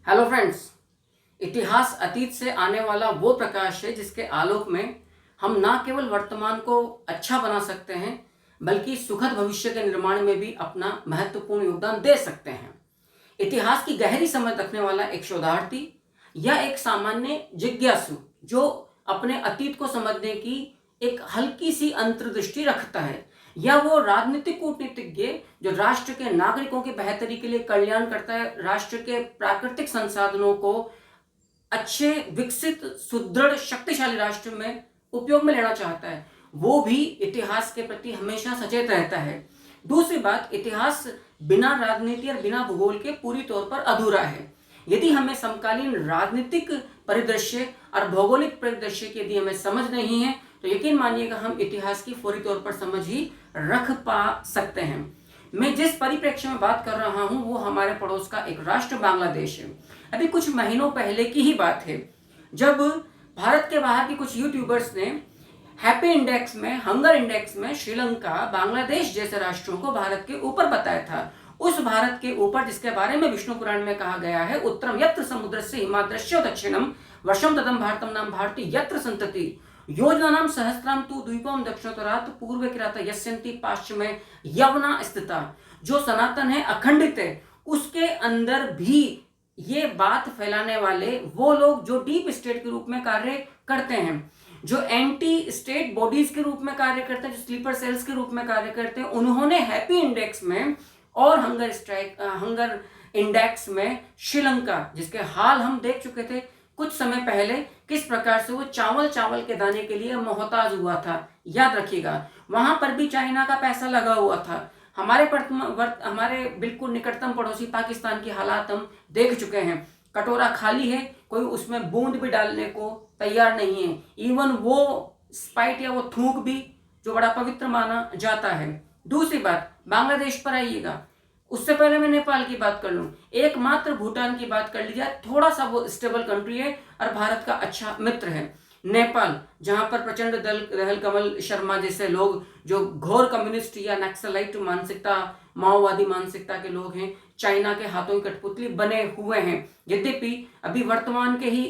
Hello friends, इतिहास अतीत से आने वाला वो प्रकाश है जिसके आलोक में हम ना केवल वर्तमान को अच्छा बना सकते हैं बल्कि सुखद भविष्य के निर्माण में भी अपना महत्वपूर्ण योगदान दे सकते हैं। इतिहास की गहरी समझ रखने वाला एक शोधार्थी या एक सामान्य जिज्ञासु जो अपने अतीत को समझने की एक हल्की सी अंतर्दृष्टि रखता है, या वो राजनीतिक कूटनीतिज्ञ जो राष्ट्र के नागरिकों की बेहतरी के लिए कल्याण करता है, राष्ट्र के प्राकृतिक संसाधनों को अच्छे विकसित सुदृढ़ शक्तिशाली राष्ट्र में उपयोग में लेना चाहता है, वो भी इतिहास के प्रति हमेशा सचेत रहता है। दूसरी बात, इतिहास बिना राजनीति और बिना भूगोल के पूरी तौर पर अधूरा है। यदि हमें समकालीन राजनीतिक परिदृश्य और भौगोलिक परिदृश्य की यदि हमें समझ नहीं है तो यकीन मानिएगा हम इतिहास की फौरी तौर पर समझ ही रख पा सकते हैं। मैं जिस परिप्रेक्ष्य में बात कर रहा हूं वो हमारे पड़ोस का एक राष्ट्र बांग्लादेश है। अभी कुछ महीनों पहले की ही बात है जब भारत के बाहर के कुछ यूट्यूबर्स ने हैप्पी इंडेक्स में, हंगर इंडेक्स में श्रीलंका, बांग्लादेश जैसे राष्ट्रों को भारत के ऊपर बताया था। उस भारत के ऊपर जिसके बारे में विष्णु पुराण में कहा गया है, उत्तरम यत्र समुद्रस्य हिमाद्रस्य दक्षिणम वर्षम तदम भारतम नाम भारती यत्र संतति योजनानां सहस्त्राम तु द्वीपम दक्षिणोत्तरात् पूर्व किरात यस्यन्ति पाश्चिमे यवना स्थिता। जो सनातन है, अखंडित है, उसके अंदर भी ये बात फैलाने वाले वो लोग जो डीप स्टेट के रूप में कार्य करते हैं, जो एंटी स्टेट बॉडीज के रूप में कार्य करते हैं, जो स्लीपर सेल्स के रूप में कार्य करते हैं, उन्होंने हैप्पी इंडेक्स में और हंगर इंडेक्स में श्रीलंका, जिसके हाल हम देख चुके थे कुछ समय पहले, किस प्रकार से वो चावल के दाने के लिए मोहताज हुआ था, याद रखिएगा। वहां पर भी चाइना का पैसा लगा हुआ था। हमारे बिल्कुल निकटतम पड़ोसी पाकिस्तान की हालात हम देख चुके हैं। कटोरा खाली है, कोई उसमें बूंद भी डालने को तैयार नहीं है। इवन वो स्पाइट या वो थूक भी जो बड़ा पवित्र माना जाता है। दूसरी बात, बांग्लादेश पर आइएगा। उससे पहले मैं नेपाल की बात कर लूं, एकमात्र भूटान की बात कर लीजिए, थोड़ा सा वो स्टेबल कंट्री है और भारत का अच्छा मित्र है। नेपाल, जहां पर प्रचंड दल रहल कमल शर्मा जैसे लोग जो घोर कम्युनिस्ट या नक्सलाइट मानसिकता, माओवादी मानसिकता के लोग हैं, चाइना के हाथों की कठपुतली बने हुए हैं। यद्यपि अभी वर्तमान के ही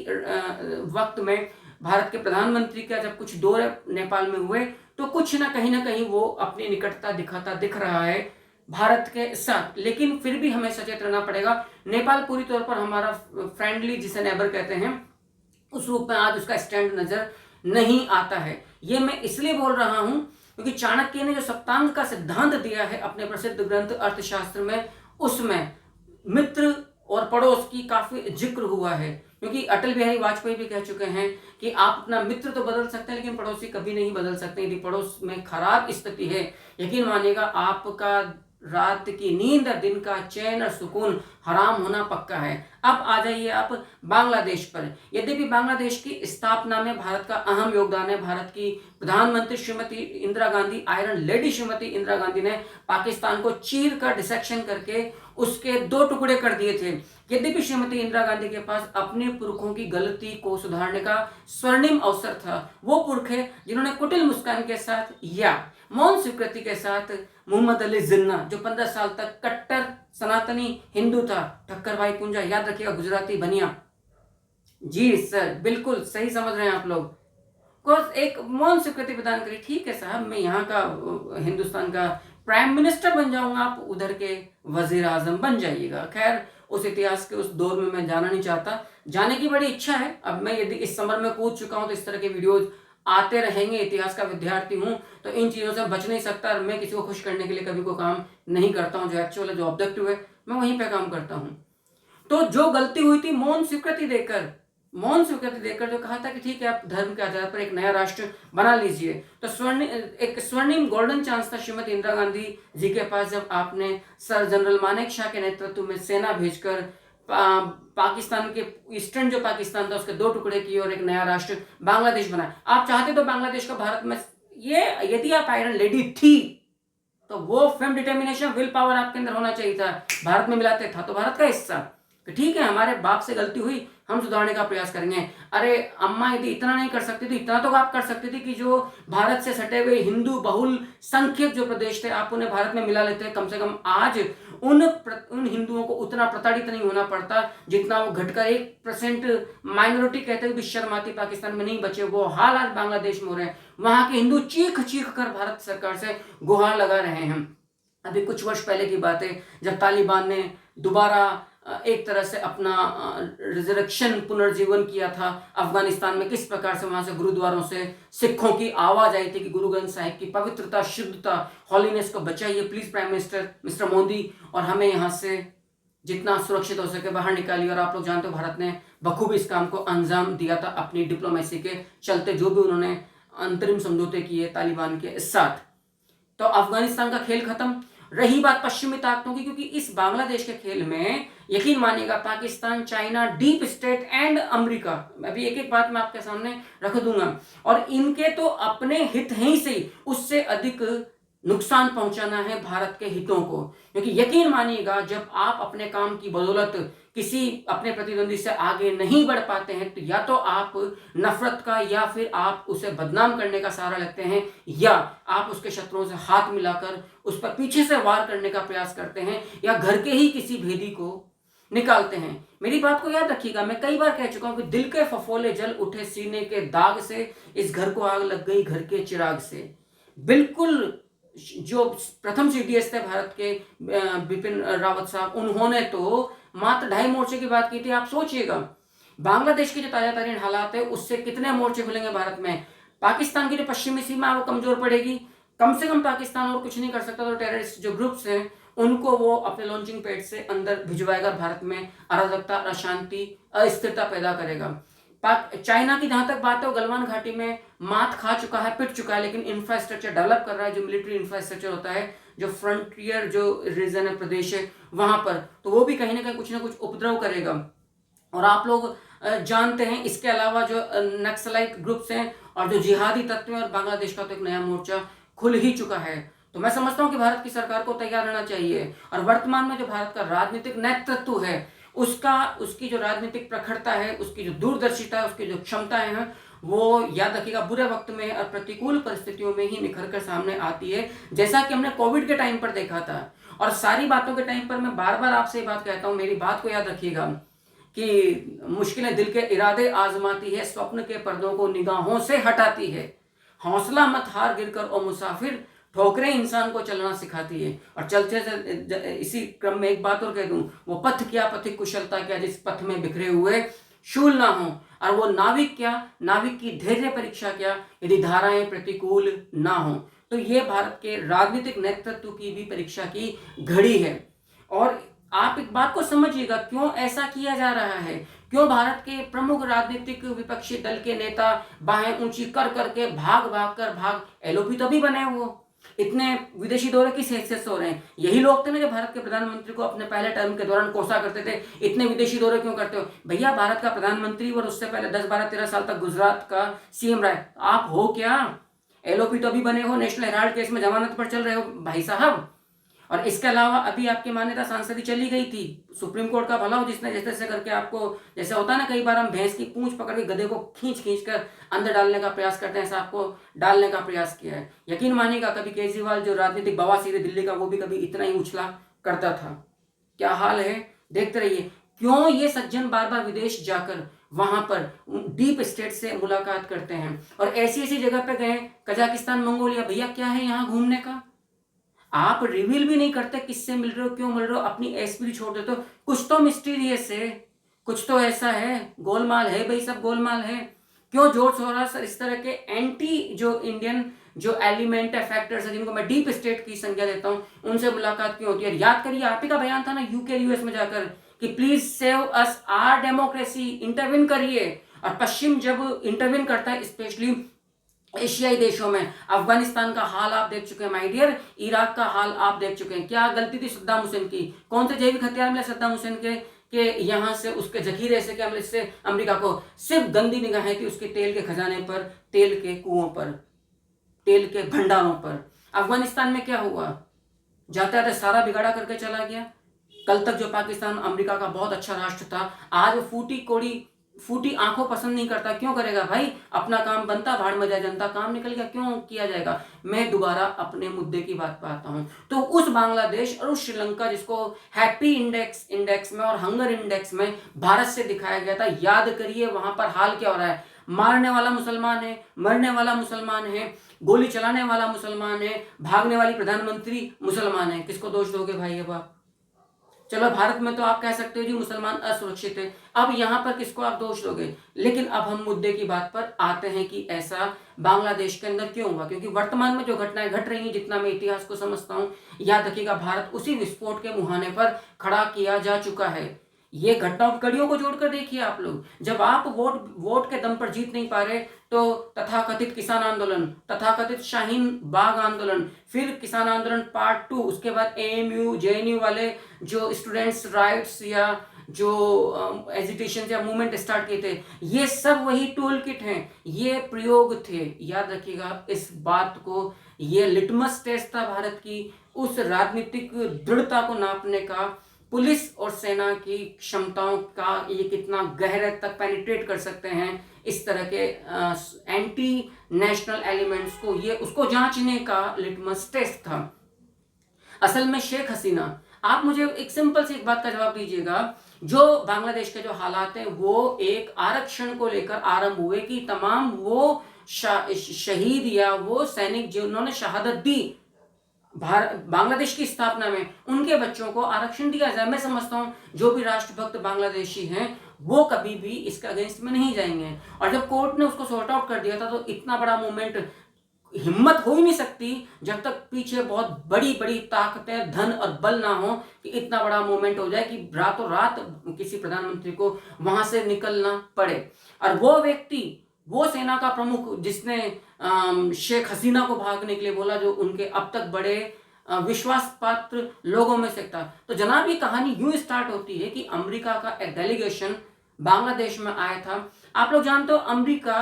वक्त में भारत के प्रधानमंत्री का जब कुछ दौरे नेपाल में हुए तो कुछ ना कहीं वो अपनी निकटता दिखाता दिख रहा है भारत के साथ, लेकिन फिर भी हमें सचेत रहना पड़ेगा। नेपाल पूरी तौर पर हमारा फ्रेंडली, जिसे नेबर कहते हैं, उस रूप में आज उसका स्टैंड नजर नहीं आता है। ये मैं इसलिए बोल रहा हूं क्योंकि चाणक्य ने जो सप्तांग का सिद्धांत दिया है अपने प्रसिद्ध ग्रंथ अर्थशास्त्र में, उसमें मित्र और पड़ोस की काफी जिक्र हुआ है। क्योंकि अटल बिहारी वाजपेयी भी कह चुके हैं कि आप अपना मित्र तो बदल सकते हैं लेकिन पड़ोसी कभी नहीं बदल सकते। यदि पड़ोस में खराब स्थिति है, यकीन मानिएगा आपका रात की नींद, दिन का चैन और सुकून हराम होना पक्का है। अब आ जाइए आप बांग्लादेश पर। यद्यपि बांग्लादेश की स्थापना में भारत का अहम योगदान है। भारत की प्रधानमंत्री श्रीमती इंदिरा गांधी, आयरन लेडी श्रीमती इंदिरा गांधी ने पाकिस्तान को चीर कर, डिसेक्शन करके उसके 2 टुकड़े कर दिए थे। यद्यपि श्रीमती इंदिरा गांधी के पास अपने पुरखों की गलती को सुधारने का स्वर्णिम अवसर था। वो पुरखे जिन्होंने कुटिल मुस्कान के साथ या मौन स्वीकृति के साथ मोहम्मद अली जिन्ना, जो 15 साल तक कट्टर सनातनी हिंदू था, ठक्कर भाई पुंजा, याद रखिएगा, गुजराती बनिया। जी सर, बिल्कुल सही समझ रहे हैं आप लोग। को एक मौन स्वीकृति प्रदान करी। ठीक है साहब, मैं यहाँ का हिंदुस्तान का प्राइम मिनिस्टर बन जाऊंगा, आप उधर के वजीर आजम बन जाइएगा। खैर, उस इतिहास के उस दौर में मैं जाना नहीं चाहता। जाने की बड़ी इच्छा है। अब मैं यदि इस समर में कूद चुका हूं तो इस तरह के वीडियोज आते रहेंगे। इतिहास का विद्यार्थी हूं तो इन चीजों से बच नहीं सकता। और मैं किसी को खुश करने के लिए कभी कोई काम नहीं करता हूं। जो एक्चुअल, जो ऑब्जेक्टिव है, मैं वहीं पे काम करता हूं। तो जो गलती हुई थी मौन स्वीकृति देकर जो कहा था कि ठीक है आप धर्म के आधार पर एक नया राष्ट्र बना लीजिए, तो एक स्वर्णिम गोल्डन चांस था श्रीमती इंदिरा गांधी जी के पास जब आपने सर जनरल मानेक शॉ के नेतृत्व में सेना भेजकर पाकिस्तान के ईस्टर्न जो पाकिस्तान था उसके 2 टुकड़े किए और एक नया राष्ट्र बांग्लादेश बनाया। आप चाहते तो बांग्लादेश को भारत में, ये यदि आप आयरन लेडी थी तो वो फेम, डिटर्मिनेशन, विल पावर आपके अंदर होना चाहिए था। भारत में मिलाते था तो भारत का हिस्सा, तो ठीक है हमारे बाप से गलती हुई, हम सुधारने का प्रयास करेंगे। अरे अम्मा यदि इतना नहीं कर सकती थी, इतना तो आप कर सकती थी कि जो भारत से सटे हुए हिंदू बहुल संख्यक जो प्रदेश थे आप उन्हें भारत में मिला लेते। कम से कम आज उन हिंदुओं को उतना प्रताड़ित नहीं होना पड़ता जितना वो घटकर 1% माइनॉरिटी कहते हुए भी शर्माती पाकिस्तान में नहीं बचे। वो हाल आज बांग्लादेश में हो रहे हैं। वहां के हिंदू चीख चीख कर भारत सरकार से गुहार लगा रहे हैं। अभी कुछ वर्ष पहले की बात है जब तालिबान ने दोबारा एक तरह से अपना रिजरेक्शन पुनर्जीवन किया था अफगानिस्तान में, किस प्रकार से वहां से गुरुद्वारों से सिखों की आवाज आई थी कि गुरु ग्रंथ साहिब की पवित्रता, शुद्धता, हॉलीनेस को बचाइए please prime minister mister Modi, और हमें यहाँ से जितना सुरक्षित हो सके बाहर निकालिए। और आप लोग जानते हो भारत ने बखूबी इस काम को अंजाम दिया था अपनी डिप्लोमेसी के चलते, जो भी उन्होंने अंतरिम समझौते किए तालिबान के साथ। तो अफगानिस्तान का खेल खत्म। रही बात पश्चिमी ताकतों की, क्योंकि इस बांग्लादेश के खेल में यकीन मानिएगा Pakistan, China, deep state and America, अभी एक एक बात मैं आपके सामने रख दूंगा, और इनके तो अपने हित ही से उससे अधिक नुकसान पहुंचाना है भारत के हितों को। क्योंकि यकीन मानिएगा जब आप अपने काम की बदौलत किसी अपने प्रतिद्वंदी से आगे नहीं बढ़ पाते हैं तो या तो आप नफरत का या फिर आप उसे बदनाम करने का सहारा लेते हैं, या आप उसके शत्रुओं से हाथ मिलाकर उस पर पीछे से वार करने का प्रयास करते हैं, या घर के ही किसी भेदी को निकालते हैं। मेरी बात को याद रखिएगा, मैं कई बार कह चुका हूं कि दिल के फफोले जल उठे सीने के दाग से, इस घर को आग लग गई घर के चिराग से। बिल्कुल जो प्रथम सीडीएस थे भारत के बिपिन रावत साहब, उन्होंने तो मात्र 2.5 मोर्चे की बात की थी। आप सोचिएगा बांग्लादेश की जो ताजा तरीन हालात है उससे कितने मोर्चे खुलेंगे भारत में। पाकिस्तान की जो पश्चिमी सीमा है वो कमजोर पड़ेगी, कम से कम पाकिस्तान और कुछ नहीं कर सकता, तो टेररिस्ट जो ग्रुप्स हैं उनको वो अपने लॉन्चिंग पैड से अंदर भिजवाएगा, भारत में अराजकता, अशांति, अस्थिरता पैदा करेगा। चाइना की जहां तक बात है वो गलवान घाटी में मात खा चुका है, पिट चुका है, लेकिन इंफ्रास्ट्रक्चर डेवलप कर रहा है, जो मिलिट्री इंफ्रास्ट्रक्चर होता है, जो फ्रंटियर जो रीजन है, प्रदेश है वहां पर, तो वो भी कहीं ना कहीं कुछ ना कुछ उपद्रव करेगा। और आप लोग जानते हैं इसके अलावा जो नक्सलाइट ग्रुप्स हैं और जो जिहादी तत्व हैं, और बांग्लादेश का तो एक नया मोर्चा खुल ही चुका है। तो मैं समझता हूं कि भारत की सरकार को तैयार रहना चाहिए, और वर्तमान में जो भारत का राजनीतिक नेतृत्व है उसकी जो राजनीतिक प्रखरता है, उसकी जो दूरदर्शिता है, उसकी जो क्षमताएं हैं, वो याद रखिएगा बुरे वक्त में और प्रतिकूल परिस्थितियों में ही निखर कर सामने आती है, जैसा कि हमने कोविड के टाइम पर देखा था। और सारी बातों के टाइम पर मैं बार बार आपसे ये बात कहता हूं, मेरी बात को याद रखिएगा कि मुश्किलें दिल के इरादे आजमाती है, स्वप्न के पर्दों को निगाहों से हटाती है, हौसला मत हार गिरकर ओ मुसाफिर, ठोकरें इंसान को चलना सिखाती है। और चलते इसी क्रम में एक बात और कह दूं, वो पथ क्या पथिक कुशलता क्या जिस पथ में बिखरे हुए शूल ना हो, और वो नाविक क्या, नाविक की धैर्य परीक्षा क्या यदि धाराएं प्रतिकूल ना हो। तो ये भारत के राजनीतिक नेतृत्व की भी परीक्षा की घड़ी है। और आप एक बात को समझिएगा क्यों ऐसा किया जा रहा है, क्यों भारत के प्रमुख राजनीतिक विपक्षी दल के नेता बाहें ऊंची कर करके भाग एलओपी तो भी बने, वो इतने विदेशी दौरे किस हैसियत से हो रहे हैं। यही लोग थे ना जो भारत के प्रधानमंत्री को अपने पहले टर्म के दौरान कोसा करते थे, इतने विदेशी दौरे क्यों करते हो भैया। भारत का प्रधानमंत्री और उससे पहले 10, 12, 13 साल तक गुजरात का सीएम रहे, आप हो क्या, एलओपी तो भी बने हो, नेशनल हेराल्ड केस में जमानत पर चल रहे हो भाई साहब। और इसके अलावा अभी आपकी मान्यता सांसदी चली गई थी, सुप्रीम कोर्ट का भला हो जिसने जैसे जैसे करके आपको, जैसे होता है ना कई बार हम भैंस की पूंछ पकड़ के गधे को खींच खींच कर अंदर डालने का प्रयास करते हैं, ऐसा आपको डालने का प्रयास किया है। यकीन मानिएगा कभी केजरीवाल जो राजनीतिक बवासीर है दिल्ली का, वो भी कभी इतना ही उछला करता था। क्या हाल है देखते रहिए। क्यों ये सज्जन बार बार विदेश जाकर वहां पर डीप स्टेट से मुलाकात करते हैं, और ऐसी ऐसी जगह पे गए, कजाकिस्तान, मंगोलिया, भैया क्या है यहाँ घूमने का। आप रिवील भी नहीं करते किससे मिल रहे हो, क्यों मिल रहे हो, अपनी एसपी छोड़ देते हो। कुछ तो मिस्टीरियस है, कुछ तो ऐसा है, गोलमाल है भाई, सब गोलमाल है। क्यों जॉर्ज सोरोस इस तरह के एंटी जो इंडियन जो एलिमेंट है, फैक्टर्स है, जिनको मैं डीप स्टेट की संज्ञा देता हूं, उनसे मुलाकात क्यों होती है। याद करिए आप ही का बयान था ना यूके यूएस में जाकर कि please save us our democracy, intervene करिए। और पश्चिम जब इंटरविन करता है स्पेशली एशियाई देशों में, अफगानिस्तान का हाल आप देख चुके हैं माय डियर, इराक का हाल आप देख चुके हैं। क्या गलती थी सद्दाम हुसैन की, कौन से जैविक हथियार मिले सद्दाम हुसैन के यहां से, उसके जखीरे से, क्या मिले इससे अमेरिका को, सिर्फ गंदी निगाहें थी उसके तेल के खजाने पर, तेल के कुओं पर, तेल के भंडारों पर। अफगानिस्तान में क्या हुआ, जाते जाते सारा बिगाड़ा करके चला गया। कल तक जो पाकिस्तान अमेरिका का बहुत अच्छा राष्ट्र था, आज वो फूटी कोड़ी फूटी आंखों पसंद नहीं करता। क्यों करेगा भाई, अपना काम बनता, भाड़ में जाए जनता, काम निकल गया, क्यों किया जाएगा। मैं दोबारा अपने मुद्दे की बात पर आता हूं। तो उस बांग्लादेश और उस श्रीलंका जिसको हैप्पी इंडेक्स में और हंगर इंडेक्स में भारत से दिखाया गया था, याद करिए वहां पर हाल क्या हो रहा है। मारने वाला मुसलमान है, मरने वाला मुसलमान है, गोली चलाने वाला मुसलमान है, भागने वाली प्रधानमंत्री मुसलमान है। किसको दोष दोगे भाई अब आप। चलो भारत में तो आप कह सकते हो जी मुसलमान असुरक्षित है, अब यहां पर किसको आप दोष दोगे। लेकिन अब हम मुद्दे की बात पर आते हैं कि ऐसा बांग्लादेश के अंदर क्यों हुआ। क्योंकि वर्तमान में जो घटनाएं घट रही हैं, जितना मैं इतिहास को समझता हूं, याद रखिएगा भारत उसी विस्फोट के मुहाने पर खड़ा किया जा चुका है। ये घटनाओं की कड़ियों को जोड़कर देखिए आप लोग। जब आप वोट के दम पर जीत नहीं पा रहे, तो तथाकथित किसान आंदोलन, तथाकथित शाहीन बाग आंदोलन, फिर किसान आंदोलन पार्ट 2, उसके बाद एएमयू जेएनयू वाले जो स्टूडेंट्स राइट्स या जो एजिटेशन या मूवमेंट स्टार्ट किए थे, ये सब वही टूल किट हैं, ये प्रयोग थे। याद रखिएगा इस बात को। ये लिटमस टेस्ट था भारत की उस राजनीतिक दृढ़ता को नापने का, पुलिस और सेना की क्षमताओं का, ये कितना गहरे तक पेनिट्रेट कर सकते हैं इस तरह के एंटी नेशनल एलिमेंट्स को, ये उसको जांचने का लिटमस टेस्ट था। असल में शेख हसीना, आप मुझे एक सिंपल सी एक बात का जवाब दीजिएगा। जो बांग्लादेश के जो हालात हैं वो एक आरक्षण को लेकर आरंभ हुए कि तमाम वो शहीद या वो सैनिक जिन्होंने शहादत दी बांग्लादेश की स्थापना में, उनके बच्चों को आरक्षण दिया जाए। मैं समझता हूं जो भी राष्ट्रभक्त बांग्लादेशी हैं वो कभी भी इसके अगेंस्ट में नहीं जाएंगे। और जब कोर्ट ने उसको सॉर्ट आउट कर दिया था, तो इतना बड़ा मूवमेंट, हिम्मत हो ही नहीं सकती जब तक पीछे बहुत बड़ी बड़ी ताकतें, धन और बल ना हो, कि इतना बड़ा मूवमेंट हो जाए कि रातों रात किसी प्रधानमंत्री को वहां से निकलना पड़े। और वो व्यक्ति, वो सेना का प्रमुख जिसने शेख हसीना को भागने के लिए बोला, जो उनके अब तक बड़े विश्वास पात्र लोगों में से था। तो जनाब ये कहानी यूं स्टार्ट होती है कि अमेरिका का एक डेलीगेशन बांग्लादेश में आया था। आप लोग जानते हो अमेरिका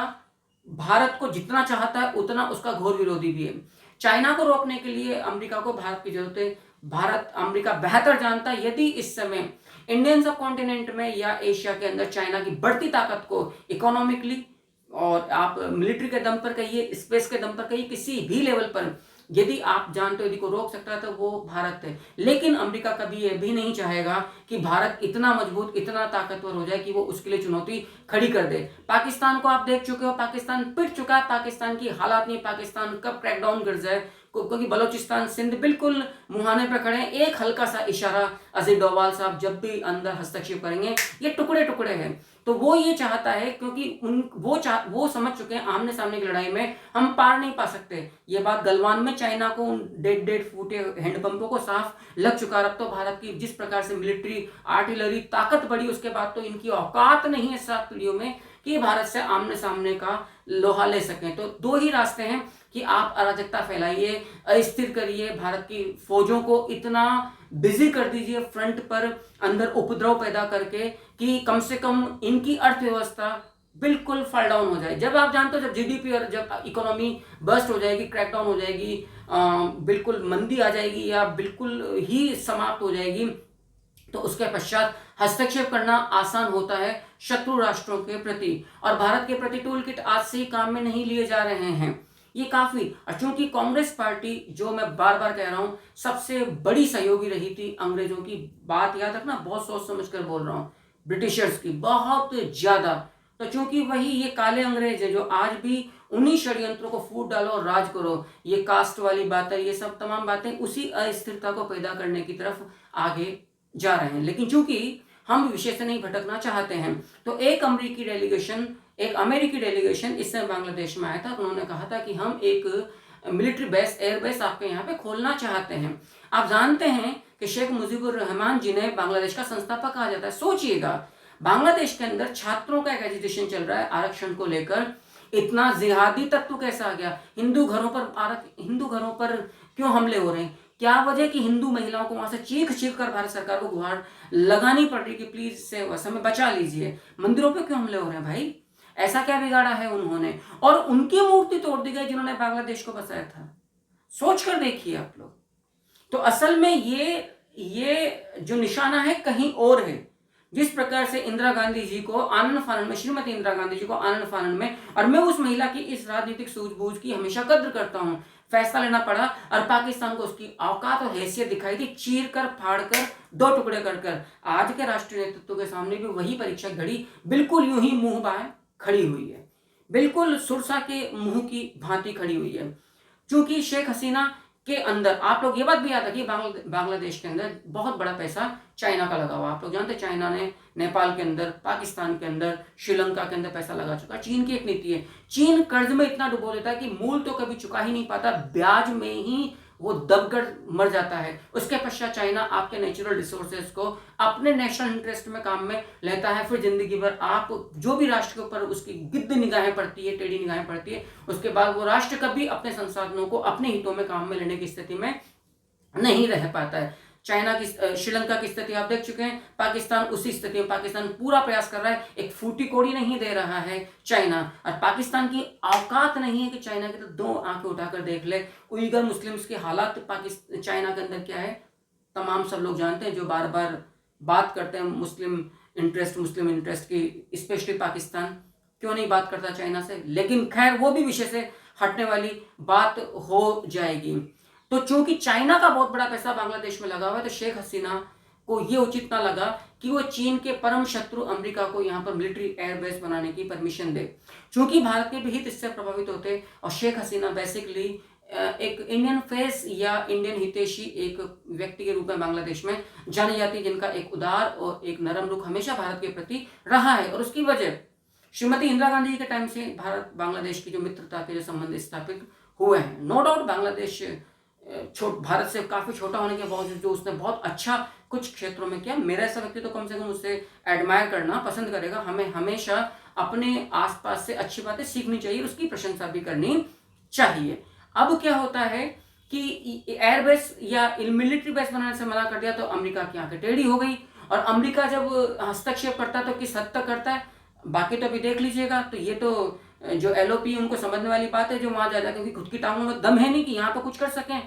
भारत को जितना चाहता है उतना उसका घोर विरोधी भी है। चाइना को रोकने के लिए अमेरिका को भारत की जरूरत है। भारत, अमेरिका बेहतर जानता है यदि इस समय इंडियन सब कॉन्टिनेंट में या एशिया के अंदर चाइना की बढ़ती ताकत को इकोनॉमिकली और आप मिलिट्री के दम पर कहिए, स्पेस के दम पर कहिए, किसी भी लेवल पर यदि आप जानते हो यदि को रोक सकता है तो वो भारत है। लेकिन अमेरिका कभी यह भी नहीं चाहेगा कि भारत इतना मजबूत, इतना ताकतवर हो जाए कि वो उसके लिए चुनौती खड़ी कर दे। पाकिस्तान को आप देख चुके हो, पाकिस्तान पिट चुका है, पाकिस्तान की हालात नहीं, पाकिस्तान कब क्रैकडाउन कर जाए, क्योंकि बलोचिस्तान सिंध बिल्कुल मुहाने पर खड़े हैं। एक हल्का सा इशारा अजीत डोभाल साहब जब भी अंदर हस्तक्षेप करेंगे, ये टुकड़े टुकड़े हैं। तो वो ये चाहता है, क्योंकि वो समझ चुके हैं आमने सामने की लड़ाई में हम पार नहीं पा सकते। ये बात गलवान में चाइना को डेढ़ फूटे हैंडपंपों को साफ लग चुका। अब तो भारत की जिस प्रकार से मिलिट्री आर्टिलरी ताकत बढ़ी, उसके बाद तो इनकी औकात नहीं है 7 पीढ़ियों में कि भारत से आमने सामने का लोहा ले सकें। तो दो ही रास्ते हैं कि आप अराजकता फैलाइए, अस्थिर करिए, भारत की फौजों को इतना बिजी कर दीजिए फ्रंट पर, अंदर उपद्रव पैदा करके, कि कम से कम इनकी अर्थव्यवस्था बिल्कुल फॉल डाउन हो जाए। जब आप जानते हो जब जीडीपी और जब इकोनॉमी बर्स्ट हो जाएगी, क्रैकडाउन हो जाएगी, बिल्कुल मंदी आ जाएगी या बिल्कुल ही समाप्त हो जाएगी, तो उसके पश्चात हस्तक्षेप करना आसान होता है शत्रु राष्ट्रों के प्रति। और भारत के प्रति टूल किट आज से ही काम में नहीं लिए जा रहे हैं, ये काफी। और चूंकि कांग्रेस पार्टी, जो मैं बार बार कह रहा हूं, सबसे बड़ी सहयोगी रही थी अंग्रेजों की, बात याद रखना, बहुत सोच समझ कर बोल रहा हूं, ब्रिटिशर्स की बहुत ज्यादा। तो चूंकि वही ये काले अंग्रेज है जो आज भी उन्हीं षड्यंत्रों को फूट डालो और राज करो, ये कास्ट वाली बात है, ये सब तमाम बातें उसी अस्थिरता को पैदा करने की तरफ आगे जा रहे हैं। लेकिन चूंकि हम विषय से नहीं भटकना चाहते हैं, तो एक अमेरिकी डेलीगेशन इस समय बांग्लादेश में आया था। उन्होंने कहा था कि हम एक मिलिट्री बेस, एयर बेस आपके यहाँ पे खोलना चाहते हैं। आप जानते हैं कि शेख मुजीबुर रहमान जिन्हें बांग्लादेश का संस्थापक कहा जाता है, सोचिएगा बांग्लादेश के अंदर छात्रों का एक एजिटेशन चल रहा है आरक्षण को लेकर, इतना जिहादी तत्व कैसा आ गया। हिंदू घरों पर क्यों हमले हो रहे हैं, क्या वजह कि हिंदू महिलाओं को वहां से चीख चीख कर भारत सरकार को गुहार लगानी पड़ रही कि प्लीज से हमें बचा लीजिए। मंदिरों पे क्यों हमले हो रहे हैं भाई, ऐसा क्या बिगाड़ा है उन्होंने। और उनकी मूर्ति तोड़ दी गई जिन्होंने बांग्लादेश को बसाया था, सोच कर देखिए आप लोग। तो असल में ये जो निशाना है कहीं और है। जिस प्रकार से इंदिरा गांधी जी को आनन फानन में, श्रीमती इंदिरा गांधी जी को आनन फानन में, और मैं उस महिला की इस राजनीतिक सूझबूझ की हमेशा कद्र करता हूं, फैसला लेना पड़ा और पाकिस्तान को उसकी औकात और हैसियत दिखाई दी, चीर कर फाड़ कर दो टुकड़े कर कर। आज के राष्ट्रीय नेतृत्व के सामने भी वही परीक्षा घड़ी बिल्कुल यूं ही मुंह बाएं खड़ी हुई है, बिल्कुल सुरसा के मुंह की भांति खड़ी हुई है। क्योंकि शेख हसीना के अंदर, आप लोग ये बात भी याद रखिए, बांग्लादेश के अंदर बहुत बड़ा पैसा चाइना का लगा हुआ। आप लोग जानते हैं चाइना ने नेपाल के अंदर, पाकिस्तान के अंदर, श्रीलंका के अंदर पैसा लगा चुका है। चीन की एक नीति है, चीन कर्ज में इतना डुबो देता है कि मूल तो कभी चुका ही नहीं पाता, ब्याज में ही वो दबकर मर जाता है। उसके पश्चात चाइना आपके नेचुरल रिसोर्सेज को अपने नेशनल इंटरेस्ट में काम में लेता है। फिर जिंदगी भर आप जो भी राष्ट्र के ऊपर उसकी गिद्ध निगाहें पड़ती है, टेढ़ी निगाहें पड़ती है, उसके बाद वो राष्ट्र कभी अपने संसाधनों को अपने हितों में काम में लेने की स्थिति में नहीं रह पाता है। चाइना की, श्रीलंका की स्थिति आप देख चुके हैं, पाकिस्तान उसी स्थिति में, पाकिस्तान पूरा प्रयास कर रहा है, एक फूटी कोड़ी नहीं दे रहा है चाइना, और पाकिस्तान की औकात नहीं है कि चाइना की तो दो आंखें उठाकर देख ले। उइगर मुस्लिम्स के हालात पाकिस्तान, चाइना के अंदर क्या है, तमाम सब लोग जानते हैं, जो बार बार बात करते हैं मुस्लिम इंटरेस्ट की, स्पेशली पाकिस्तान क्यों नहीं बात करता चाइना से, लेकिन खैर वो भी विषय से हटने वाली बात हो जाएगी। तो चूंकि चाइना का बहुत बड़ा पैसा बांग्लादेश में लगा हुआ है, तो शेख हसीना को यह उचित ना लगा कि वो चीन के परम शत्रु अमेरिका को यहाँ पर मिलिट्री एयरबेस बनाने की परमिशन दे। चूंकि भारत के भी हित इससे प्रभावित होते, और शेख हसीना बेसिकली एक इंडियन फेस या इंडियन हितैषी एक व्यक्ति के रूप में बांग्लादेश में जानी जाती, जिनका एक उदार और एक नरम रुख हमेशा भारत के प्रति रहा है। और उसकी वजह श्रीमती इंदिरा गांधी जी के टाइम से भारत बांग्लादेश की जो मित्रता के जो संबंध स्थापित हुए हैं। नो डाउट बांग्लादेश भारत से काफी छोटा होने के बावजूद जो उसने बहुत अच्छा कुछ क्षेत्रों में किया, मेरा ऐसा व्यक्ति तो कम से कम उससे एडमायर करना पसंद करेगा। हमें हमेशा अपने आसपास से अच्छी बातें सीखनी चाहिए, उसकी प्रशंसा भी करनी चाहिए। अब क्या होता है कि एयरबेस या मिलिट्री बेस बनाने से मना कर दिया, तो अमेरिका की आंखें टेढ़ी हो गई। और अमेरिका जब हस्तक्षेप करता है तो किस हद तक करता है, बाकी तो अभी देख लीजिएगा। तो ये तो जो एलओपी उनको समझने वाली बात है, जो वहां जा क्योंकि खुद की टांगों में दम है नहीं कि यहाँ पर कुछ कर सकें,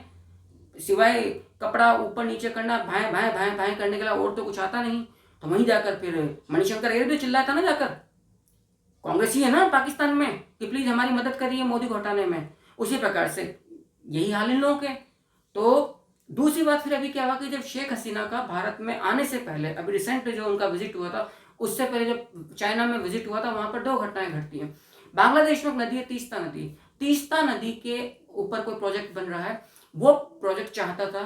सिवाय कपड़ा ऊपर नीचे करना, भाएं भाएं भाएं भाएं करने के लिए और तो कुछ आता नहीं। तो वहीं जाकर फिर मणिशंकर अय्यर भी चिल्लाया था ना, जाकर कांग्रेस ही है ना पाकिस्तान में, कि प्लीज हमारी मदद करिए मोदी को हटाने में। उसी प्रकार से यही हाल इन लोगों के। तो दूसरी बात फिर अभी क्या हुआ कि जब शेख हसीना का भारत में आने से पहले, अभी रिसेंट जो उनका विजिट हुआ था, उससे पहले जब चाइना में विजिट हुआ था, वहां पर दो घटनाएं घटती हैं। बांग्लादेश में एक नदी है तीस्ता नदी, तीस्ता नदी के ऊपर कोई प्रोजेक्ट बन रहा है, वो प्रोजेक्ट चाहता था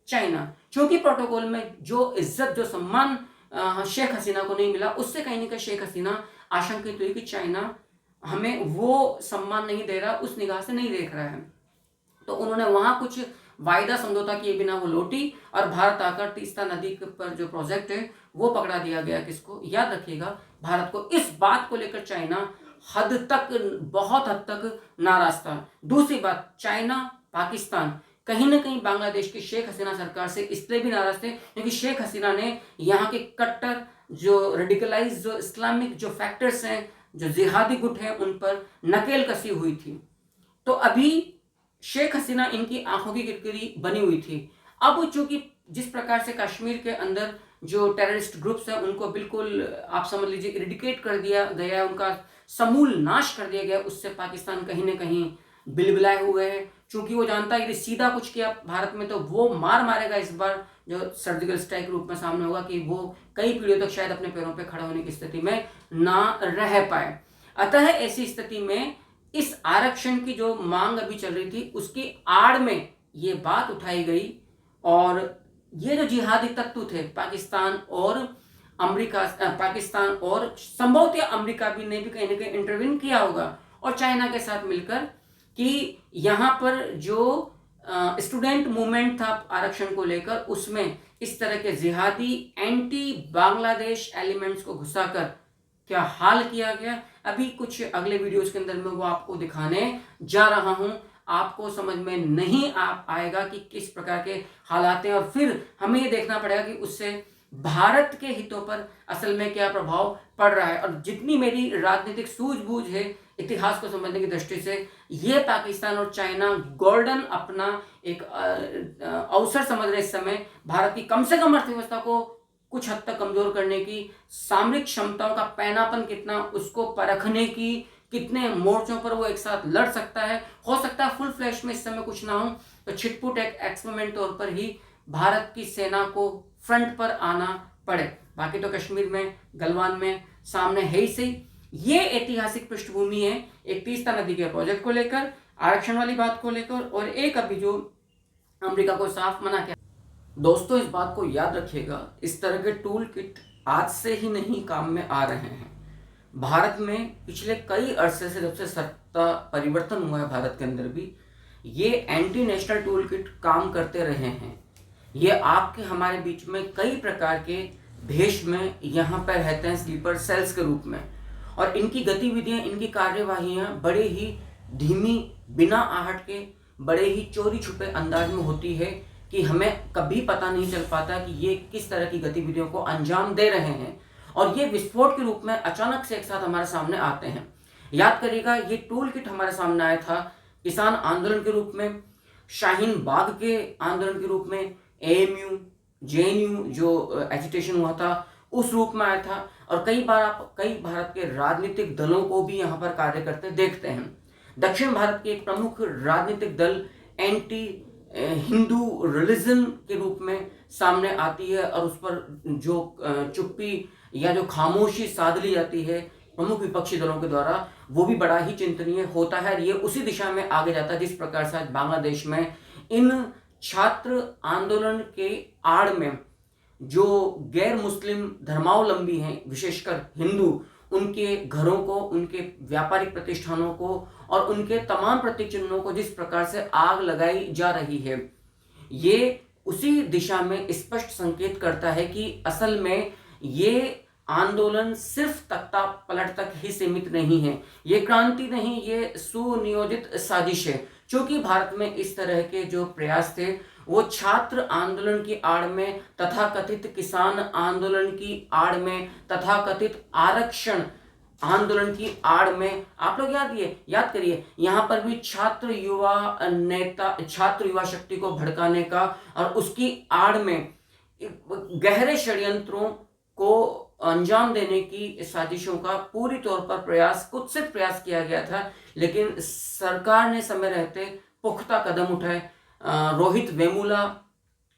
चाइना। क्योंकि प्रोटोकॉल में जो इज्जत जो सम्मान शेख हसीना को नहीं मिला, उससे कहीं ना कहीं शेख हसीना आशंकित हुई कि चाइना हमें वो सम्मान नहीं दे रहा, उस निगाह से नहीं देख रहा है। तो उन्होंने वहां कुछ वायदा समझौता किए बिना वो लौटी, और भारत आकर तीस्ता नदी पर जो प्रोजेक्ट है वो पकड़ा दिया गया। किसको? याद रखिएगा, भारत को। इस बात को लेकर चाइना हद तक, बहुत हद तक नाराज था। दूसरी बात, चाइना पाकिस्तान कहीं ना कहीं बांग्लादेश की शेख हसीना सरकार से इसलिए भी नाराज थे क्योंकि शेख हसीना ने यहाँ के कट्टर जो रेडिकलाइज जो इस्लामिक जो फैक्टर्स हैं, जो जिहादी गुट हैं, उन पर नकेल कसी हुई थी। तो अभी शेख हसीना इनकी आंखों की किरकिरी बनी हुई थी। अब चूंकि जिस प्रकार से कश्मीर के अंदर जो टेररिस्ट ग्रुप्स हैं उनको बिल्कुल आप समझ लीजिए इरिडिकेट कर दिया गया, उनका समूल नाश कर दिया गया, उससे पाकिस्तान कहीं ना कहीं बिलबिलाए हुए हैं। चूंकि वो जानता है यदि सीधा कुछ किया भारत में तो वो मारेगा इस बार, जो सर्जिकल स्ट्राइक रूप में सामने होगा, कि वो कई पीढ़ियों तक शायद अपने पैरों पे खड़ा होने की स्थिति में ना रह पाए। अतः ऐसी स्थिति में इस आरक्षण की जो मांग अभी चल रही थी, उसकी आड़ में ये बात उठाई गई, और ये जो जिहादी तत्व थे पाकिस्तान और अमेरिका, पाकिस्तान और संभवतः अमेरिका भी ने भी कहीं ना कहीं इंटरवीन किया होगा और चाइना के साथ मिलकर, कि यहाँ पर जो स्टूडेंट मूवमेंट था आरक्षण को लेकर, उसमें इस तरह के जिहादी एंटी बांग्लादेश एलिमेंट्स को घुसाकर क्या हाल किया गया। अभी कुछ अगले वीडियोस के अंदर मैं वो आपको दिखाने जा रहा हूं। आपको समझ में नहीं आएगा कि किस प्रकार के हालात हैं, और फिर हमें ये देखना पड़ेगा कि उससे भारत के हितों पर असल में क्या प्रभाव पड़ रहा है। और जितनी मेरी राजनीतिक सूझबूझ है इतिहास को समझने की दृष्टि से, ये पाकिस्तान और चाइना गोल्डन अपना एक अवसर समझ रहे इस समय, भारत की कम से कम अर्थव्यवस्था को कुछ हद तक कमजोर करने की, सामरिक क्षमताओं का पैनापन कितना, उसको परखने की, कितने मोर्चों पर वो एक साथ लड़ सकता है। हो सकता है फुल फ्लैश में इस समय कुछ ना हो, तो छिटपुट एक एक्सपेरिमेंट तौर पर ही भारत की सेना को फ्रंट पर आना पड़े। बाकी तो कश्मीर में, गलवान में सामने है ही सही। ये ऐतिहासिक पृष्ठभूमि है एक तीस्ता नदी के प्रोजेक्ट को लेकर, आरक्षण वाली बात को लेकर, और एक अभी जो अमेरिका को साफ मना किया। दोस्तों इस बात को याद रखिएगा, इस तरह के टूल किट आज से ही नहीं काम में आ रहे हैं। भारत में पिछले कई अरसे से, जब से सत्ता परिवर्तन हुआ है भारत के अंदर भी, ये एंटी नेशनल टूल किट काम करते रहे हैं। ये आपके हमारे बीच में कई प्रकार के भेष में यहाँ पर रहते हैं, स्लीपर सेल्स के रूप में, और इनकी गतिविधियाँ, इनकी कार्यवाहियाँ बड़े ही धीमी, बिना आहट के, बड़े ही चोरी छुपे अंदाज में होती है कि हमें कभी पता नहीं चल पाता कि ये किस तरह की गतिविधियों को अंजाम दे रहे हैं, और ये विस्फोट के रूप में अचानक से एक साथ हमारे सामने आते हैं। याद करिएगा, ये टूल किट हमारे सामने आया था किसान आंदोलन के रूप में, शाहीन बाग के आंदोलन के रूप में, एएमयू, जेएनयू जो एजिटेशन हुआ था उस रूप में आया था, और कई बार आप कई भारत के राजनीतिक दलों को भी यहाँ पर कार्य करते देखते हैं। दक्षिण भारत के एक प्रमुख राजनीतिक दल एंटी हिंदू रिलीजन के रूप में सामने आती है, और उस पर जो चुप्पी या जो खामोशी साध ली जाती है प्रमुख विपक्षी दलों के द्वारा, वो भी बड़ा ही चिंतनीय होता है। ये उसी दिशा में आगे जाता है जिस प्रकार से आज बांग्लादेश में इन छात्र आंदोलन के आड़ में जो गैर मुस्लिम धर्मावलंबी हैं, विशेषकर हिंदू, उनके घरों को, उनके व्यापारिक प्रतिष्ठानों को और उनके तमाम प्रतीक चिन्हों को जिस प्रकार से आग लगाई जा रही है, ये उसी दिशा में स्पष्ट संकेत करता है कि असल में ये आंदोलन सिर्फ तख्ता पलट तक ही सीमित नहीं है, ये क्रांति नहीं, ये सुनियोजित साजिश है। क्योंकि भारत में इस तरह के जो प्रयास थे वो छात्र आंदोलन की आड़ में, तथाकथित किसान आंदोलन की आड़ में, तथाकथित आरक्षण आंदोलन की आड़ में, आप लोग याद करिए, यहाँ पर भी छात्र युवा नेता, छात्र युवा शक्ति को भड़काने का और उसकी आड़ में गहरे षड्यंत्रों को अंजाम देने की साजिशों का पूरी तौर पर प्रयास, कुत्सित प्रयास किया गया था। लेकिन सरकार ने समय रहते पुख्ता कदम उठाए। रोहित वेमुला,